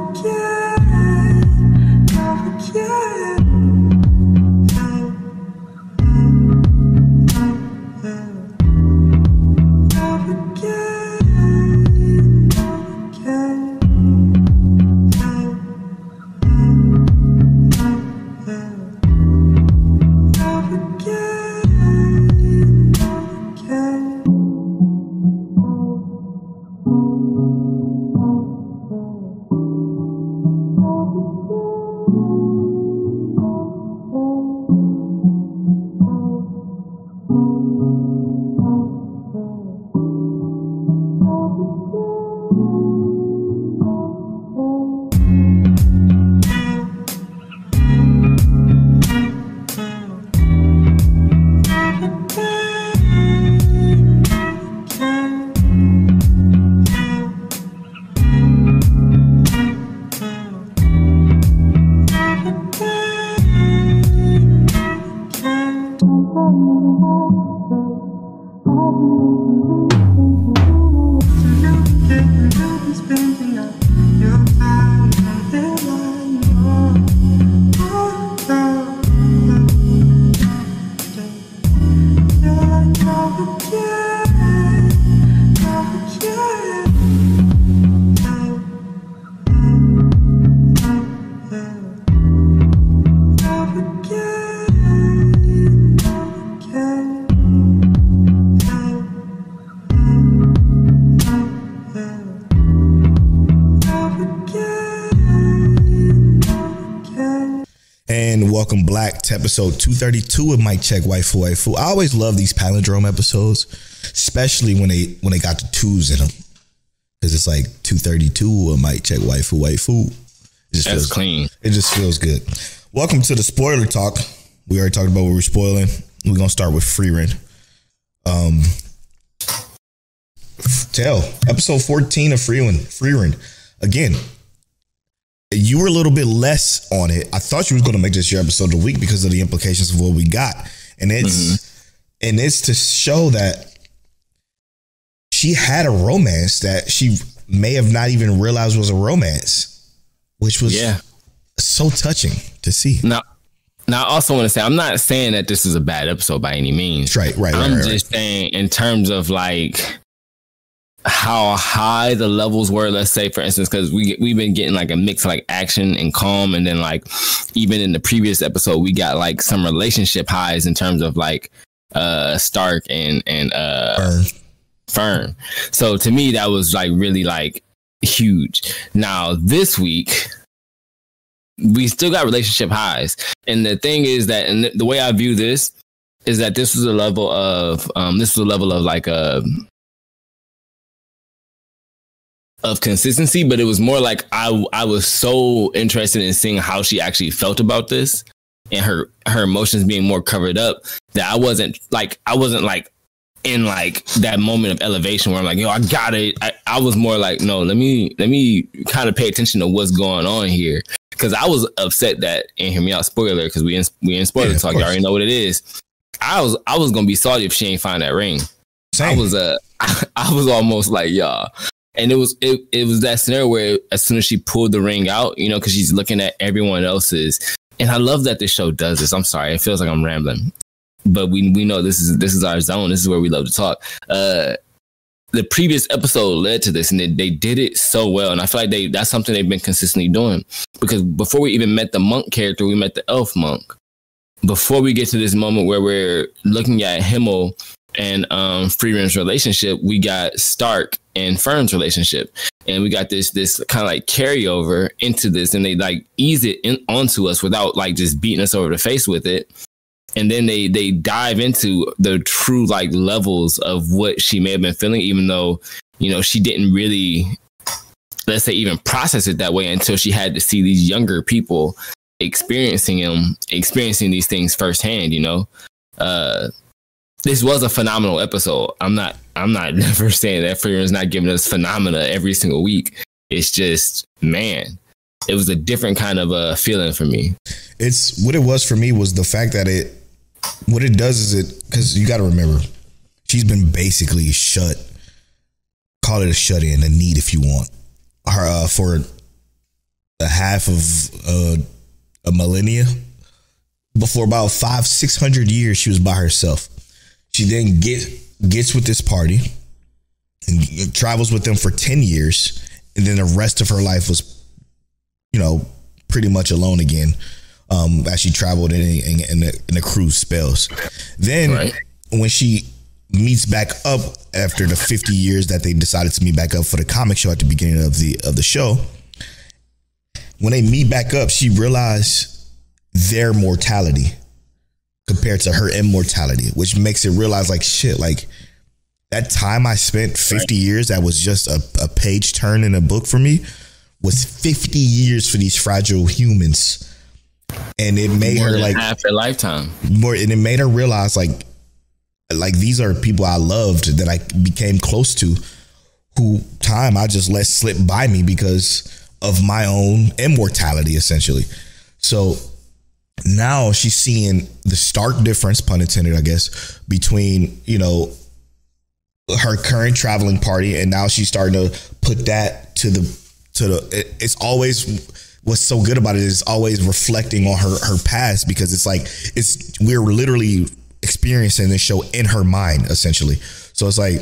Welcome Black to episode 232 of Mic Check Waifu. I always love these palindrome episodes, especially when they got the twos in them, because it's like 232 of Mic Check Waifu. That's clean. It just feels good. Welcome to the spoiler talk. We already talked about what we're spoiling. We're gonna start with Frieren. Episode 14 of Frieren. Again, you were a little bit less on it. I thought you was going to make this your episode of the week because of the implications of what we got. And it's to show that she had a romance that she may have not even realized was a romance, which was so touching to see. Now I also want to say, I'm not saying that this is a bad episode by any means. Right. I'm just saying in terms of like how high the levels were, let's say, for instance, because we've been getting like a mix of like action and calm, and then like even in the previous episode we got like some relationship highs in terms of like Stark and Fern. So to me, that was like really like huge. Now this week, we still got relationship highs, and the thing is that, and the way I view this is that this was a level of like of consistency, but it was more like I was so interested in seeing how she actually felt about this, and her emotions being more covered up, that I wasn't like in like that moment of elevation where I'm like, yo, I got it. I was more like, no, let me kind of pay attention to what's going on here, because I was upset that, and hear me out, spoiler, because we in spoiler talk, you already know what it is. I was gonna be salty if she ain't find that ring. Same. I was almost like, y'all. And it was that scenario where as soon as she pulled the ring out, you know, because she's looking at everyone else's. And I love that this show does this. I'm sorry, it feels like I'm rambling, but we know this is our zone. This is where we love to talk. The previous episode led to this, and they did it so well. And I feel like that's something they've been consistently doing, because before we even met the monk character, we met the elf monk. Before we get to this moment where we're looking at Himmel and Frieren's relationship, we got Stark and Fern's relationship, and we got this kind of like carryover into this, and they like ease it onto us without like just beating us over the face with it. And then they dive into the true like levels of what she may have been feeling, even though, you know, she didn't really, let's say, even process it that way until she had to see these younger people experiencing these things firsthand, you know. This was a phenomenal episode. I'm not never saying that Frieren's not giving us phenomena every single week. It's just, man, it was a different kind of feeling for me. It's what it was for me was the fact that what it does is because you got to remember, she's been basically call it a shut in, a need if you want, her for a half of a millennia. Before about 500-600 years, she was by herself. She then gets with this party and travels with them for 10 years. And then the rest of her life was, you know, pretty much alone again, as she traveled in the cruise spells. Then when she meets back up after the 50 years that they decided to meet back up for the comic show at the beginning of the show, when they meet back up, she realized their mortality compared to her immortality, which makes it realize like, shit, like that time I spent 50 years, that was just a page turn in a book for me, was 50 years for these fragile humans. And it made her like half a lifetime more. And it made her realize like these are people I loved, that I became close to, who time I just let slip by me because of my own immortality, essentially. So now she's seeing the stark difference, pun intended, I guess, between, you know, her current traveling party, and now she's starting to put that to the it's always, what's so good about it is always reflecting on her past, because it's like we're literally experiencing this show in her mind, essentially. So it's like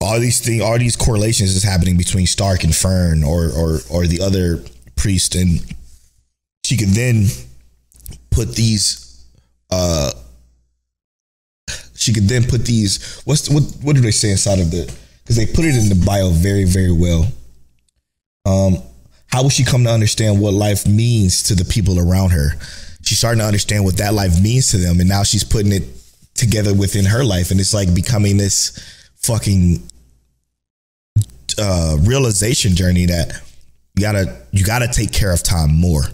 all these correlations is happening between Stark and Fern or the other priest, and she can then put these what do they say inside of the, because they put it in the bio very, very well. How will she come to understand what life means to the people around her? She's starting to understand what that life means to them, and now she's putting it together within her life, and it's like becoming this fucking realization journey that you gotta take care of time more.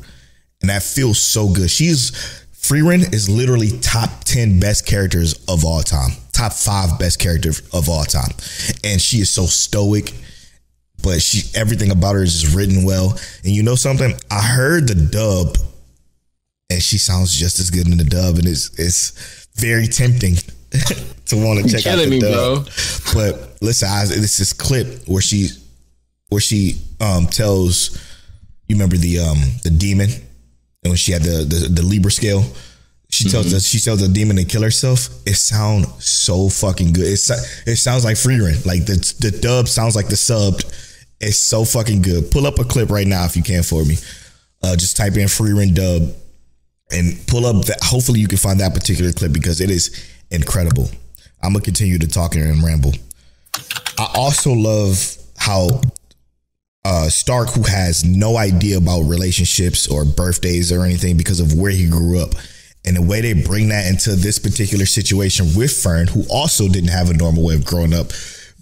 And that feels so good. Frieren is literally top 10 best characters of all time. Top 5 best characters of all time. And she is so stoic, but everything about her is just written well. And you know something? I heard the dub, and she sounds just as good in the dub, and it's very tempting to want to check out the dub. Bro. But listen, it's this clip where she tells, you remember the demon, and when she had the Libra scale, she tells the demon to kill herself. It sounds so fucking good. It sounds like Frieren. Like the dub sounds like the subbed. It's so fucking good. Pull up a clip right now if you can for me. Just type in Frieren dub and pull up that. Hopefully you can find that particular clip, because it is incredible. I'm gonna continue to talk and ramble. I also love how Stark, who has no idea about relationships or birthdays or anything because of where he grew up, and the way they bring that into this particular situation with Fern, who also didn't have a normal way of growing up,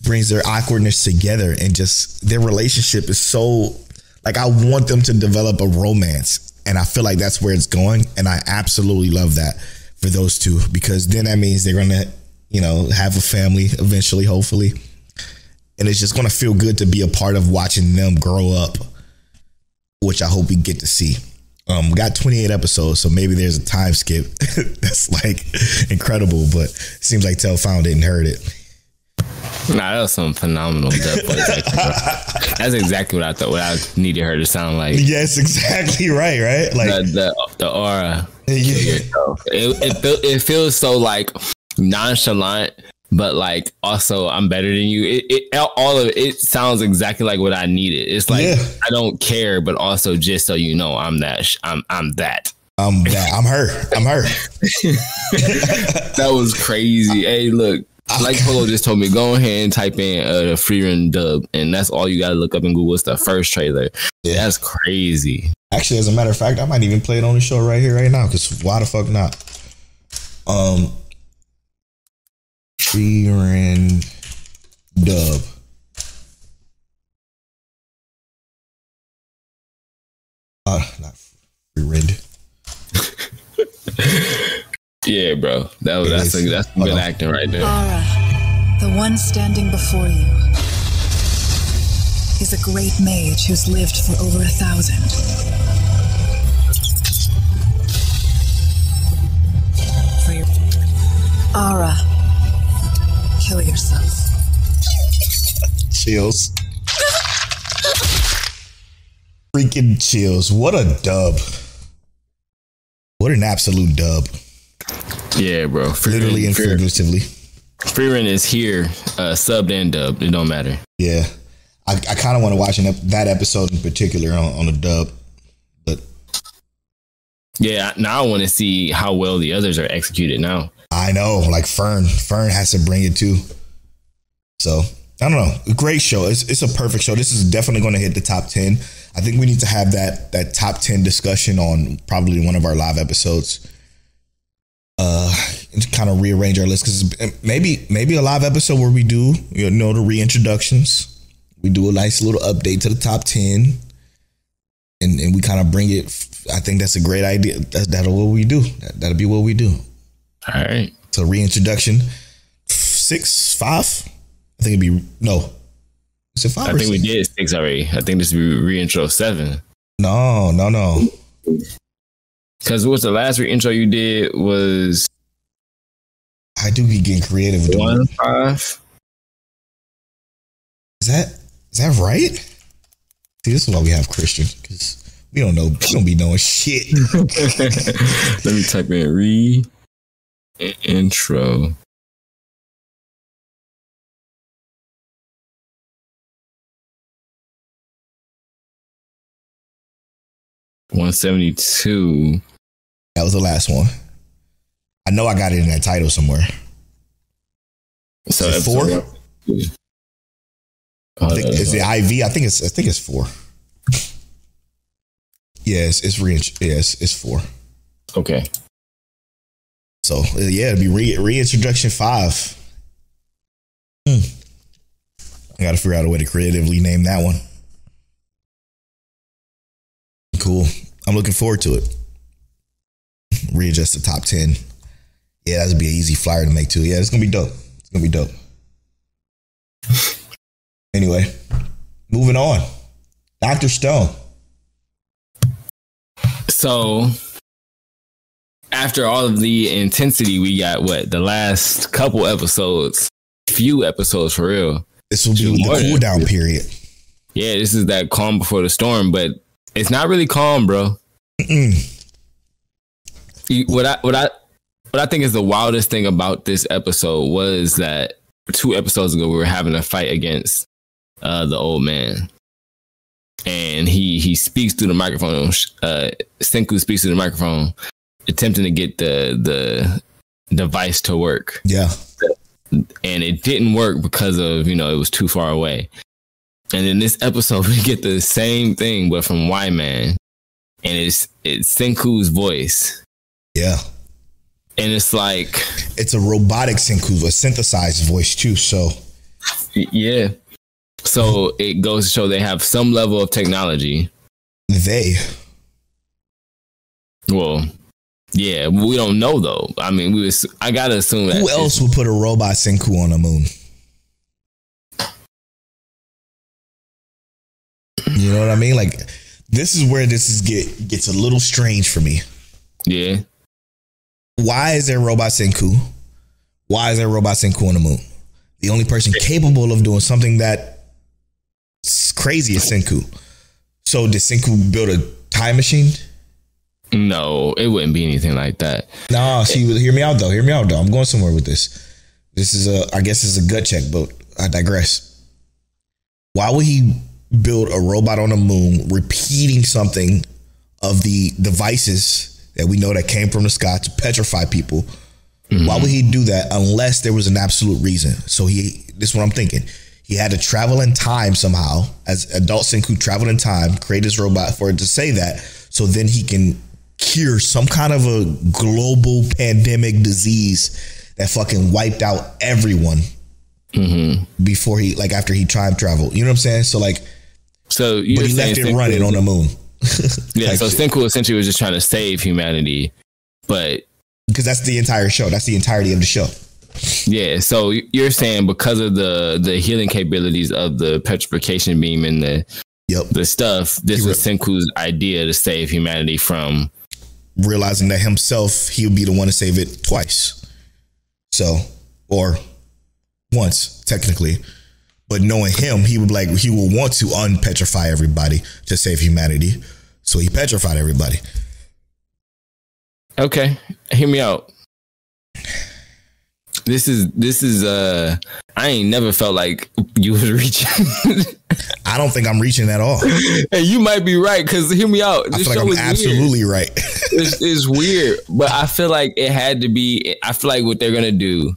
brings their awkwardness together, and just their relationship is so, like, I want them to develop a romance, and I feel like that's where it's going, and I absolutely love that for those two, because then that means they're gonna, you know, have a family eventually, hopefully, and it's just gonna feel good to be a part of watching them grow up, which I hope we get to see. We got 28 episodes, so maybe there's a time skip that's like incredible, but it seems like Telfound didn't heard it. Nah, that was some phenomenal dub voice acting, bro. That's exactly what I thought, what I needed her to sound like. Yes, exactly right? Like the aura. Yeah. It feels so like nonchalant, but like also I'm better than you. All of it sounds exactly like what I needed. It's like I don't care, but also just so you know, I'm that. I'm that. I'm her. That was crazy. Hey, look. Like Polo just told me, go ahead and type in the Frieren dub, and that's all you got to look up in Google. It's the first trailer. Yeah. That's crazy. Actually, as a matter of fact, I might even play it on the show right here, right now, because why the fuck not? Frieren dub. Not Frieren. Yeah, bro. That's good acting right there. Ara, the one standing before you, is a great mage who's lived for over 1,000. Ara, kill yourself. Chills. Freaking chills. What a dub. What an absolute dub. Yeah, bro. Literally and figuratively. Frieren is here, subbed and dubbed. It don't matter. Yeah. I kind of want to watch that episode in particular on the dub. But yeah, now I want to see how well the others are executed now. I know, like Fern has to bring it too. So, I don't know. Great show. It's a perfect show. This is definitely going to hit the top 10. I think we need to have that top 10 discussion on probably one of our live episodes. And kind of rearrange our list, because maybe a live episode where we do, you know, the reintroductions. We do a nice little update to the top 10, and we kind of bring it. I think that's a great idea. That'll what we do. That'll be what we do. All right. So reintroduction 6, 5. I think it'd be no. Is it 5? I think we did 6 already. I think this would be reintro 7. No. Because what's the last reintro you did was? I do be getting creative. 1, 5. Is that right? See, this is why we have Christian, because we don't know. We don't be knowing shit. Let me type in re-intro. $172. That was the last one. I know I got it in that title somewhere. So is it 4? Is the IV? I think it's 4. Yes, it's 4. Okay. So yeah, it'd be reintroduction 5. I got to figure out a way to creatively name that one. Cool. I'm looking forward to it. Readjust the top 10. Yeah, that'd be an easy flyer to make too. Yeah, it's gonna be dope. Anyway, moving on. Dr.Stone. So after all of the intensity we got, the last couple episodes, few episodes for real. This will be the cooldown period. Yeah, this is that calm before the storm, but it's not really calm, bro. What I think is the wildest thing about this episode was that 2 episodes ago we were having a fight against the old man, and he speaks through the microphone. Senku speaks through the microphone, attempting to get the device to work. Yeah. and it didn't work because of, it was too far away. And in this episode, we get the same thing, but from Y-Man, and it's Senku's voice. Yeah. And it's like, it's a robotic Senku, a synthesized voice too. So yeah. So it goes to show they have some level of technology. Well, yeah, we don't know though. I mean, I gotta assume that. Who else would put a robot Senku on the moon? You know what I mean? Like, this is where gets a little strange for me. Yeah. Why is there robot Senku? Why is there robot Senku on the moon? The only person capable of doing something that's crazy is Senku. So did Senku build a time machine? No, it wouldn't be anything like that. No, see, hear me out though. I'm going somewhere with this. This is I guess it's a gut check, but I digress. Why would he build a robot on the moon repeating something of the devices that we know that came from the sky to petrify people? Mm-hmm. Why would he do that unless there was an absolute reason? So this is what I'm thinking. He had to travel in time somehow, as adult Senku traveled in time, create his robot for it to say that, so then he can cure some kind of a global pandemic disease that fucking wiped out everyone before after he time traveled. You know what I'm saying? So but he left it running on the moon. Yeah, so Senku essentially was just trying to save humanity, but because that's the entire show. That's the entirety of the show. Yeah, so you're saying because of the healing capabilities of the petrification beam and the stuff, this was Senku's idea to save humanity from realizing that himself, he would be the one to save it twice. So, or once technically, but knowing him, he will want to unpetrify everybody to save humanity. So he petrified everybody. Okay, hear me out. This is I ain't never felt like you was reaching. I don't think I'm reaching at all. And you might be right, because hear me out. I feel like I'm absolutely right. It's weird, but I feel like it had to be. I feel like what they're gonna do,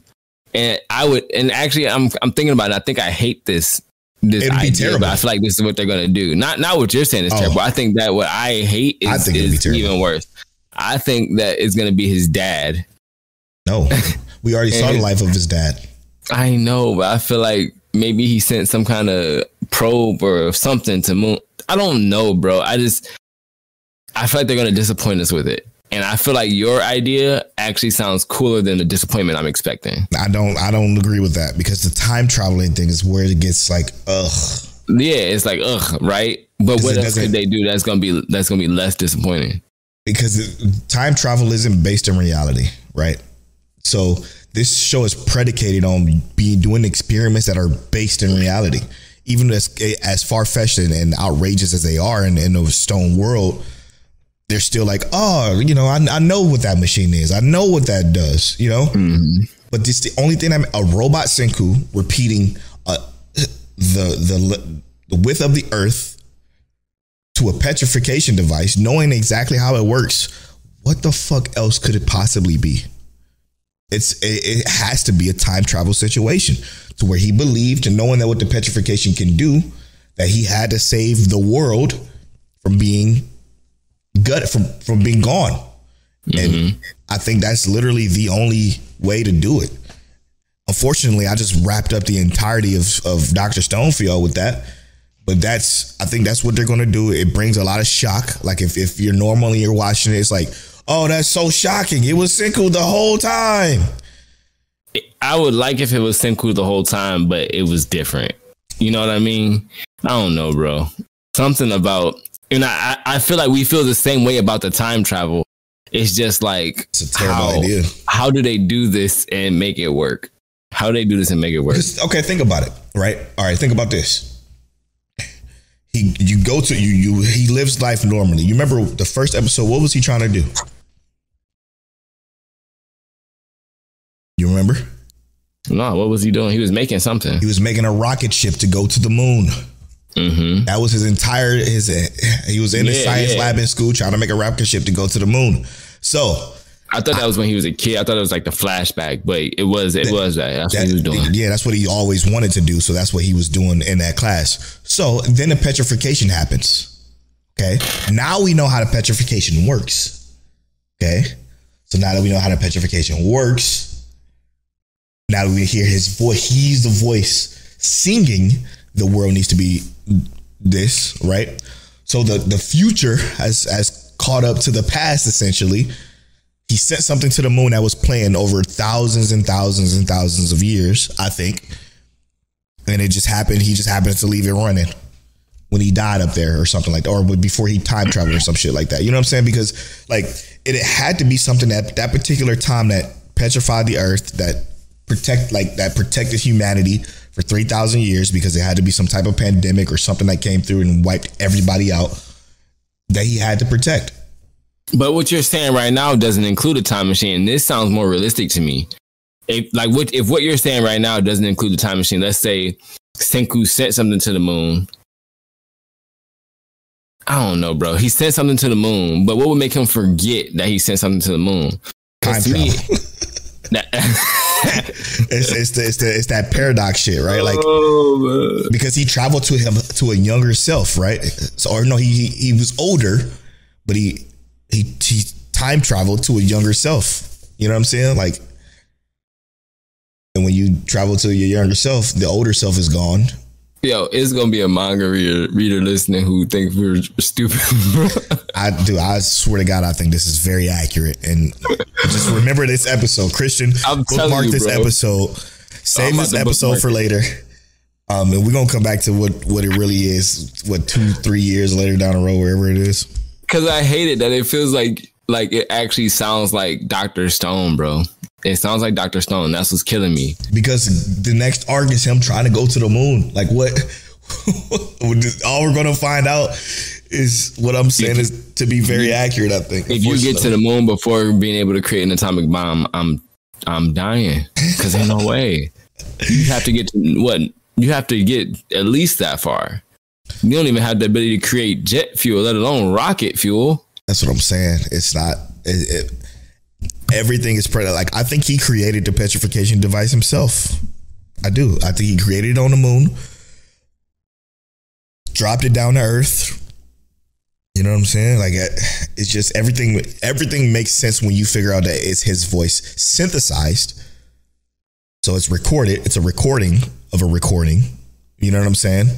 and actually I'm thinking about it. I think I hate this idea, but I feel like this is what they're gonna do. Not what you're saying is terrible. I think that what I hate is even worse. I think that it's gonna be his dad. No, we already saw the life of his dad. I know, but I feel like maybe he sent some kind of probe or something to moon. I don't know, bro. I feel like they're going to disappoint us with it. And I feel like your idea actually sounds cooler than the disappointment I'm expecting. I don't agree with that, because the time traveling thing is where it gets like, ugh. Yeah, it's like, ugh, right? But what else could they do that's going to be less disappointing? Because time travel isn't based in reality, right? So this show is predicated on doing experiments that are based in reality. Even as far-fetched and outrageous as they are in the Stone world, they're still like, oh, I know what that machine is. I know what that does, Mm-hmm. But this the only thing a robot Senku repeating the width of the earth to a petrification device, knowing exactly how it works. What the fuck else could it possibly be? It has to be a time travel situation to where he believed, and knowing that what the petrification can do, that he had to save the world from being from being gone. Mm-hmm. And I think that's literally the only way to do it. Unfortunately, I just wrapped up the entirety of Dr.Stone for y'all with that. But I think that's what they're going to do. It brings a lot of shock. Like if you're normally you're watching it, it's like, oh, that's so shocking. It was Senku the whole time. I would like if it was Senku the whole time, but it was different. You know what I mean? I don't know, bro. Something about, I feel like we feel the same way about the time travel. It's just like, it's a terrible idea. How do they do this and make it work? How do they do this and make it work? Okay, think about it, right? All right, think about this. He lives life normally. You remember the first episode? What was he trying to do? You remember? No, what was he doing? He was making something. He was making a rocket ship to go to the moon. Mm-hmm. That was he was in the science lab in school trying to make a rocket ship to go to the moon. So I thought that was when he was a kid. I thought it was like the flashback, but it was that. That's what he was doing. Yeah, that's what he always wanted to do. So that's what he was doing in that class. So then the petrification happens. Okay. Now we know how the petrification works. Okay. So now that we know how the petrification works, now that we hear his voice, he's the voice singing, the world needs to be this, right? So the future has caught up to the past, essentially. He sent something to the moon that was playing over thousands and thousands and thousands of years, I think. And it just happened. He just happened to leave it running when he died up there or something like that, or before he time traveled or some shit like that. You know what I'm saying? Because like it had to be something that particular time that petrified the earth, that protected humanity for 3,000 years, because it had to be some type of pandemic or something that came through and wiped everybody out that he had to protect. But what you're saying right now doesn't include a time machine. This sounds more realistic to me. If what you're saying right now doesn't include the time machine, let's say Senku sent something to the moon. I don't know, bro. He sent something to the moon, but what would make him forget that he sent something to the moon? Time travel. It's that paradox shit, right? Like, because he traveled to a younger self, right? So, or no, he was older, but he time traveled to a younger self. You know what I'm saying? Like, and when you travel to your younger self, the older self is gone. Yo, it's gonna be a manga reader listening who think we're stupid, bro. I swear to God, I think this is very accurate. And just remember this episode, Christian. Bookmark this episode. Save this episode for later. And we're gonna come back to what it really is. 2-3 years later down the road, wherever it is. Because I hate it that it feels like it actually sounds like Dr. Stone, bro. It sounds like Dr. Stone. That's what's killing me. Because the next arc is him trying to go to the moon. Like, what? All we're going to find out is what I'm saying is to be very accurate, I think. If you get to the moon before being able to create an atomic bomb, I'm dying. Because there's no way. You have to get to what? You have to get at least that far. You don't even have the ability to create jet fuel, let alone rocket fuel. That's what I'm saying. It's not... Everything is like, I think he created the petrification device himself. I do. I think he created it on the moon, dropped it down to Earth. You know what I'm saying? Like, it's just everything makes sense when you figure out that it's his voice synthesized. So it's recorded. It's a recording of a recording. You know what I'm saying?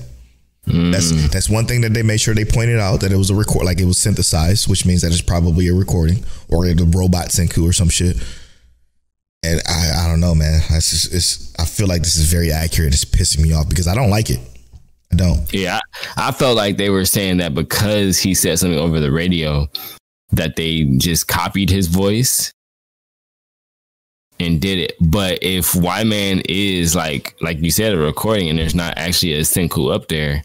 That's one thing that they made sure they pointed out, that it was a record, like it was synthesized, which means that it's probably a recording or the robot Senku or some shit. And I don't know, man. I feel like this is very accurate. It's pissing me off because I don't like it. I don't. Yeah, I felt like they were saying that because he said something over the radio that they just copied his voice and did it. But if Y-Man is like you said, a recording and there's not actually a Senku up there,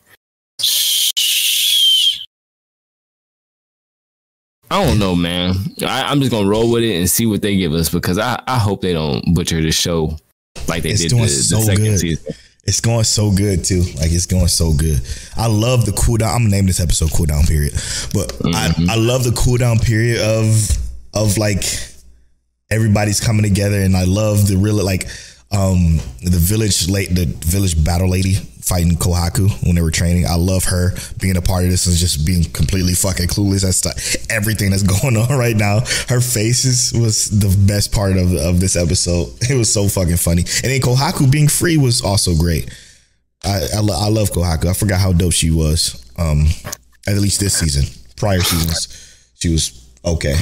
I don't know, man. I'm just gonna roll with it and see what they give us, because I hope they don't butcher the show like they did the second season. It's going so good too. Like, it's going so good. I love the cooldown. I'm gonna name this episode Cooldown Period. But I love the cooldown period of like everybody's coming together, and I love the real the village battle lady fighting Kohaku when they were training. I love her being a part of this and just being completely fucking clueless. That's everything that's going on right now. Her faces was the best part of this episode. It was so fucking funny. And then Kohaku being free was also great. I love Kohaku. I forgot how dope she was. At least this season. Prior seasons, she was okay.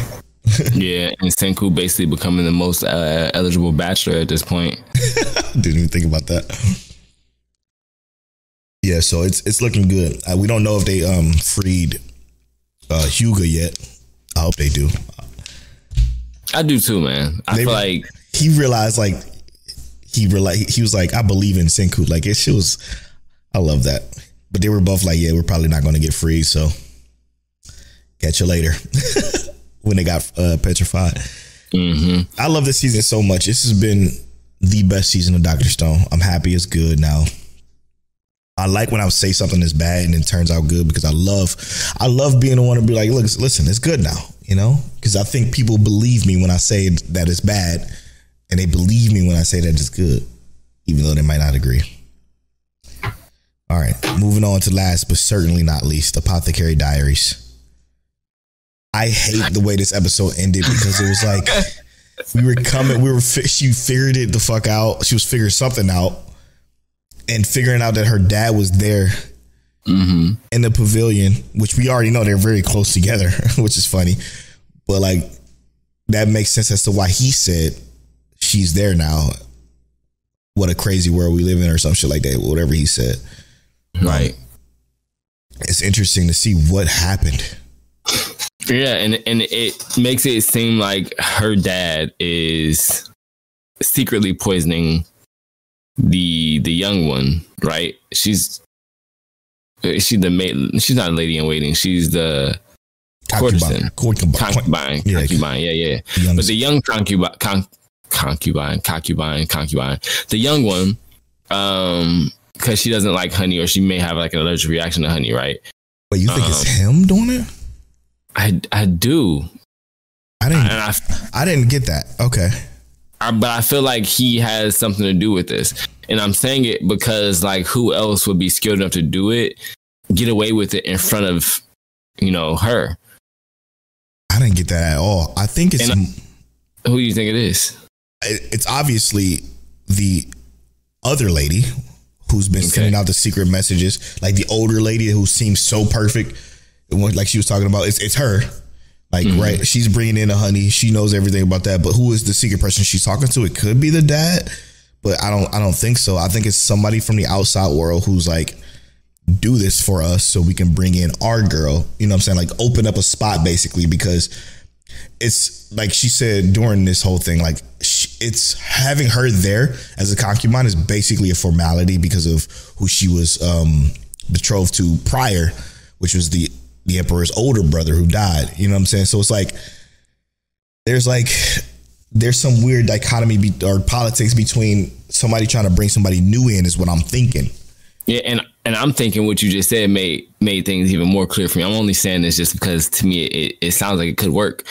Yeah, and Senku basically becoming the most eligible bachelor at this point. Didn't even think about that. Yeah, so it's looking good. We don't know if they freed Hyuga yet. I hope they do. I do too, man. I feel like he realized, he was like, I believe in Senku. Like, I love that. But they were both like, yeah, we're probably not going to get freed, so catch you later. When they got petrified. Mm-hmm. I love this season so much. This has been the best season of Dr. Stone. I'm happy it's good now. I like when I say something is bad and it turns out good, because I love being the one to be like, look, listen, it's good now. You know, because I think people believe me when I say that it's bad, and they believe me when I say that it's good, even though they might not agree. All right, moving on to last but certainly not least, Apothecary Diaries. I hate the way this episode ended because it was like she figured it the fuck out. She was figuring something out and figuring out that her dad was there in the pavilion, which we already know they're very close together, which is funny. But like, that makes sense as to why he said she's there now. What a crazy world we live in, or some shit like that, whatever he said. Right. It's interesting to see what happened. Yeah, and it makes it seem like her dad is secretly poisoning the young one, right? She's the maid. She's not a lady in waiting. She's the courtesan. Concubine. Yeah. But the young concubine. The young one, because she doesn't like honey, or she may have like an allergic reaction to honey, right? But you think it's him doing it? I do. I didn't get that. Okay. But I feel like he has something to do with this. And I'm saying it because, like, who else would be skilled enough to do it, get away with it in front of, her? I didn't get that at all. I think it's... Who do you think it is? It's obviously the other lady who's been sending out the secret messages, like the older lady who seems so perfect. Like she was talking about, it's her. Like, right, she's bringing in the honey. She knows everything about that. But who is the secret person she's talking to? It could be the dad, but I don't think so. I think it's somebody from the outside world who's like, do this for us so we can bring in our girl. You know what I'm saying? Like, open up a spot basically, because it's like she said during this whole thing, like it's having her there as a concubine is basically a formality because of who she was betrothed to prior, which was the emperor's older brother who died. You know what I'm saying? So it's like there's some weird dichotomy or politics between somebody trying to bring somebody new in is what I'm thinking. Yeah, and I'm thinking what you just said made things even more clear for me. I'm only saying this just because to me it sounds like it could work.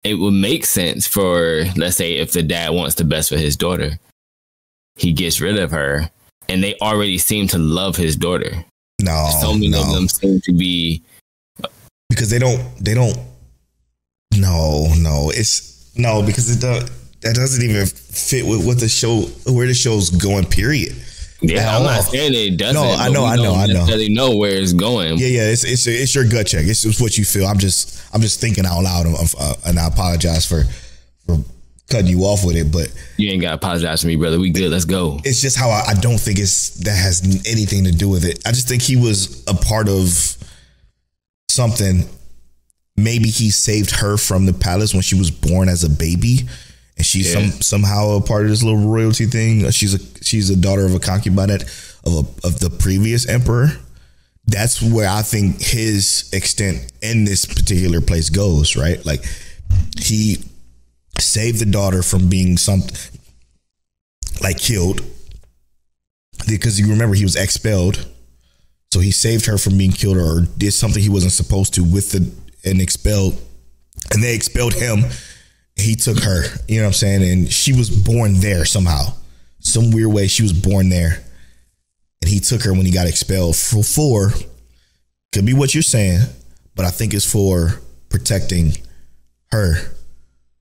It would make sense for, let's say, if the dad wants the best for his daughter, he gets rid of her, and they already seem to love his daughter. No, so many of them seem to be, because they don't. Because that doesn't even fit with what the show, where the show's going. Period. Yeah, I'm not saying it doesn't. No, I know. They know where it's going. Yeah. It's your gut check. It's what you feel. I'm just thinking out loud, and I apologize for cutting you off with it. But you ain't got to apologize to me, brother. We good. Let's go. It's just how I don't think that has anything to do with it. I just think he was a part of something. Maybe he saved her from the palace when she was born as a baby. And she's somehow a part of this little royalty thing. She's a daughter of a concubine of the previous emperor. That's where I think his extent in this particular place goes, right? Like, he saved the daughter from being killed, because you remember he was expelled. So he saved her from being killed, or did something he wasn't supposed to and expelled, and they expelled him. He took her, you know what I'm saying? And she was born there somehow. Some weird way she was born there. And he took her when he got expelled for could be what you're saying, but I think it's for protecting her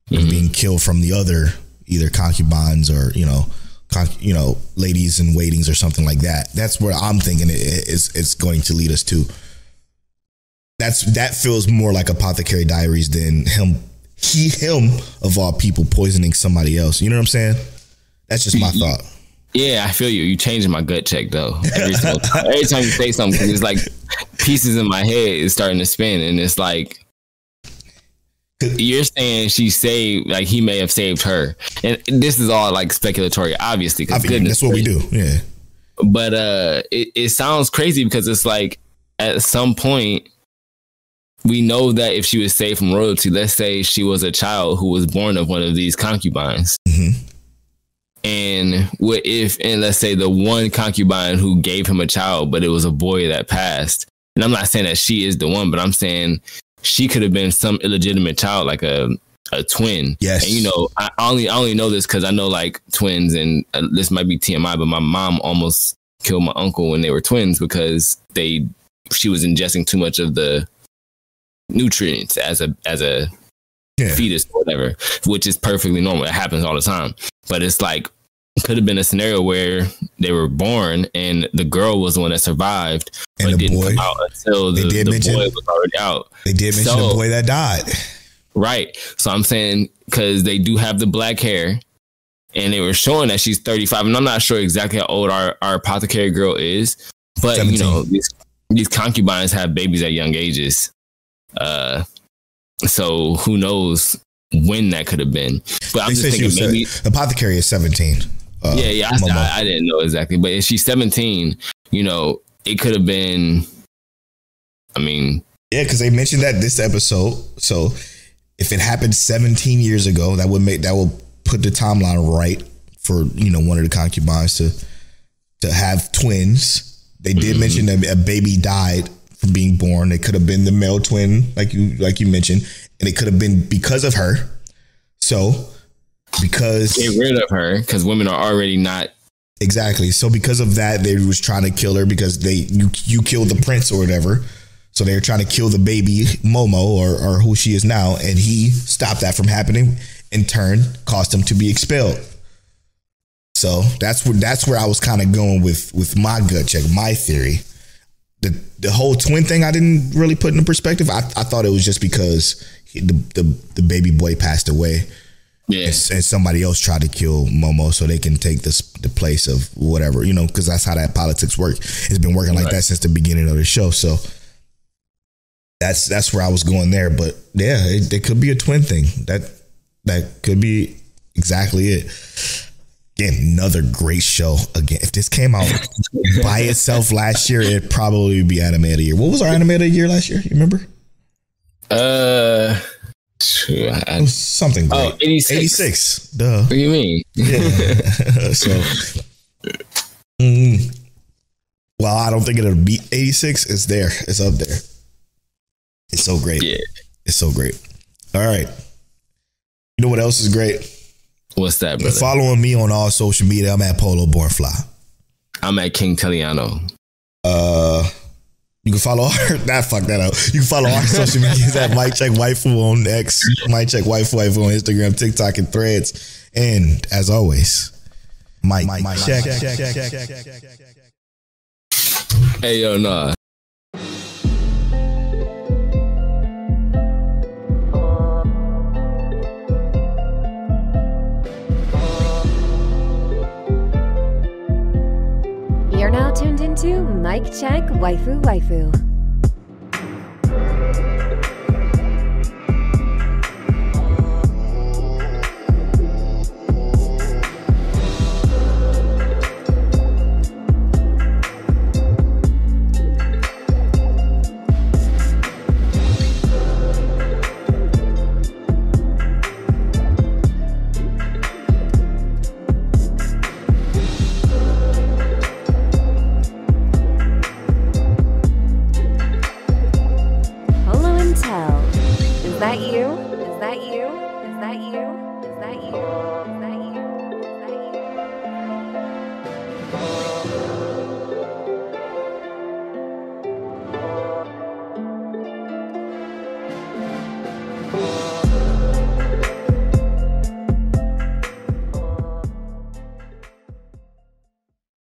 from being killed from the other, either concubines or, ladies in waitings or something like that. That's where I'm thinking it's going to lead us to. That feels more like Apothecary Diaries than him of all people poisoning somebody else. You know what I'm saying? That's just my thought. Yeah, I feel you. You changing my gut check though. Every time you say something, it's like pieces in my head is starting to spin, and it's like you're saying she saved, like he may have saved her, and this is all like speculatory, obviously. That's what we do. Yeah, but it sounds crazy because it's like at some point, we know that if she was saved from royalty, let's say she was a child who was born of one of these concubines. And let's say the one concubine who gave him a child, but it was a boy that passed. And I'm not saying that she is the one, but I'm saying she could have been some illegitimate child, like a twin. Yes. And, you know, I only know this because I know like twins, and this might be TMI, but my mom almost killed my uncle when they were twins because she was ingesting too much of the nutrients as a fetus or whatever, which is perfectly normal. It happens all the time. But it's like, it could have been a scenario where they were born and the girl was the one that survived, and but didn't come out until the boy was already out. They did mention the boy that died. Right. So I'm saying, because they do have the black hair, and they were showing that she's 35, and I'm not sure exactly how old our apothecary girl is, but 17. You know, these concubines have babies at young ages. So who knows when that could have been. But I'm just thinking maybe the apothecary is 17. I didn't know exactly, but if she's 17, you know, it could have been, I mean, yeah, because they mentioned that this episode. So if it happened 17 years ago, that will put the timeline right for, you know, one of the concubines to have twins. They did mention that a baby died from being born. It could have been the male twin, like you mentioned, and it could have been because of her. So because get rid of her, because women are already not exactly. So because of that, they was trying to kill her because you killed the prince or whatever. So they were trying to kill the baby Momo or who she is now, and he stopped that from happening. In turn, caused him to be expelled. So that's where I was kind of going with my gut check, my theory. The whole twin thing I didn't really put into perspective. I thought it was just because the baby boy passed away. Yeah. And somebody else tried to kill Momo so they can take the place of whatever, you know, because that's how that politics work. It's been working like that since the beginning of the show. So that's where I was going there. But yeah, it could be a twin thing. That could be exactly it. Again, another great show. Again, if this came out by itself last year, it'd probably be anime of the year. What was our anime of the year last year? You remember? It was something great. 86. Duh. What do you mean? Yeah. So, well, I don't think it'll beat 86. It's there. It's up there. It's so great. Yeah. It's so great. All right. You know what else is great? What's that, brother? Following me on all social media. I'm at Polo Born Fly. I'm at King Teliano. You can follow our fuck that up. You can follow our social medias at Mike Check Waifu on X, Mike Check Waifu on Instagram, TikTok, and Threads. And as always, Mike Check. Hey yo, nah. You're now tuned into Mic Check Waifu Waifu. Is that you? Is that you? Is that you? Is that you? Is that you?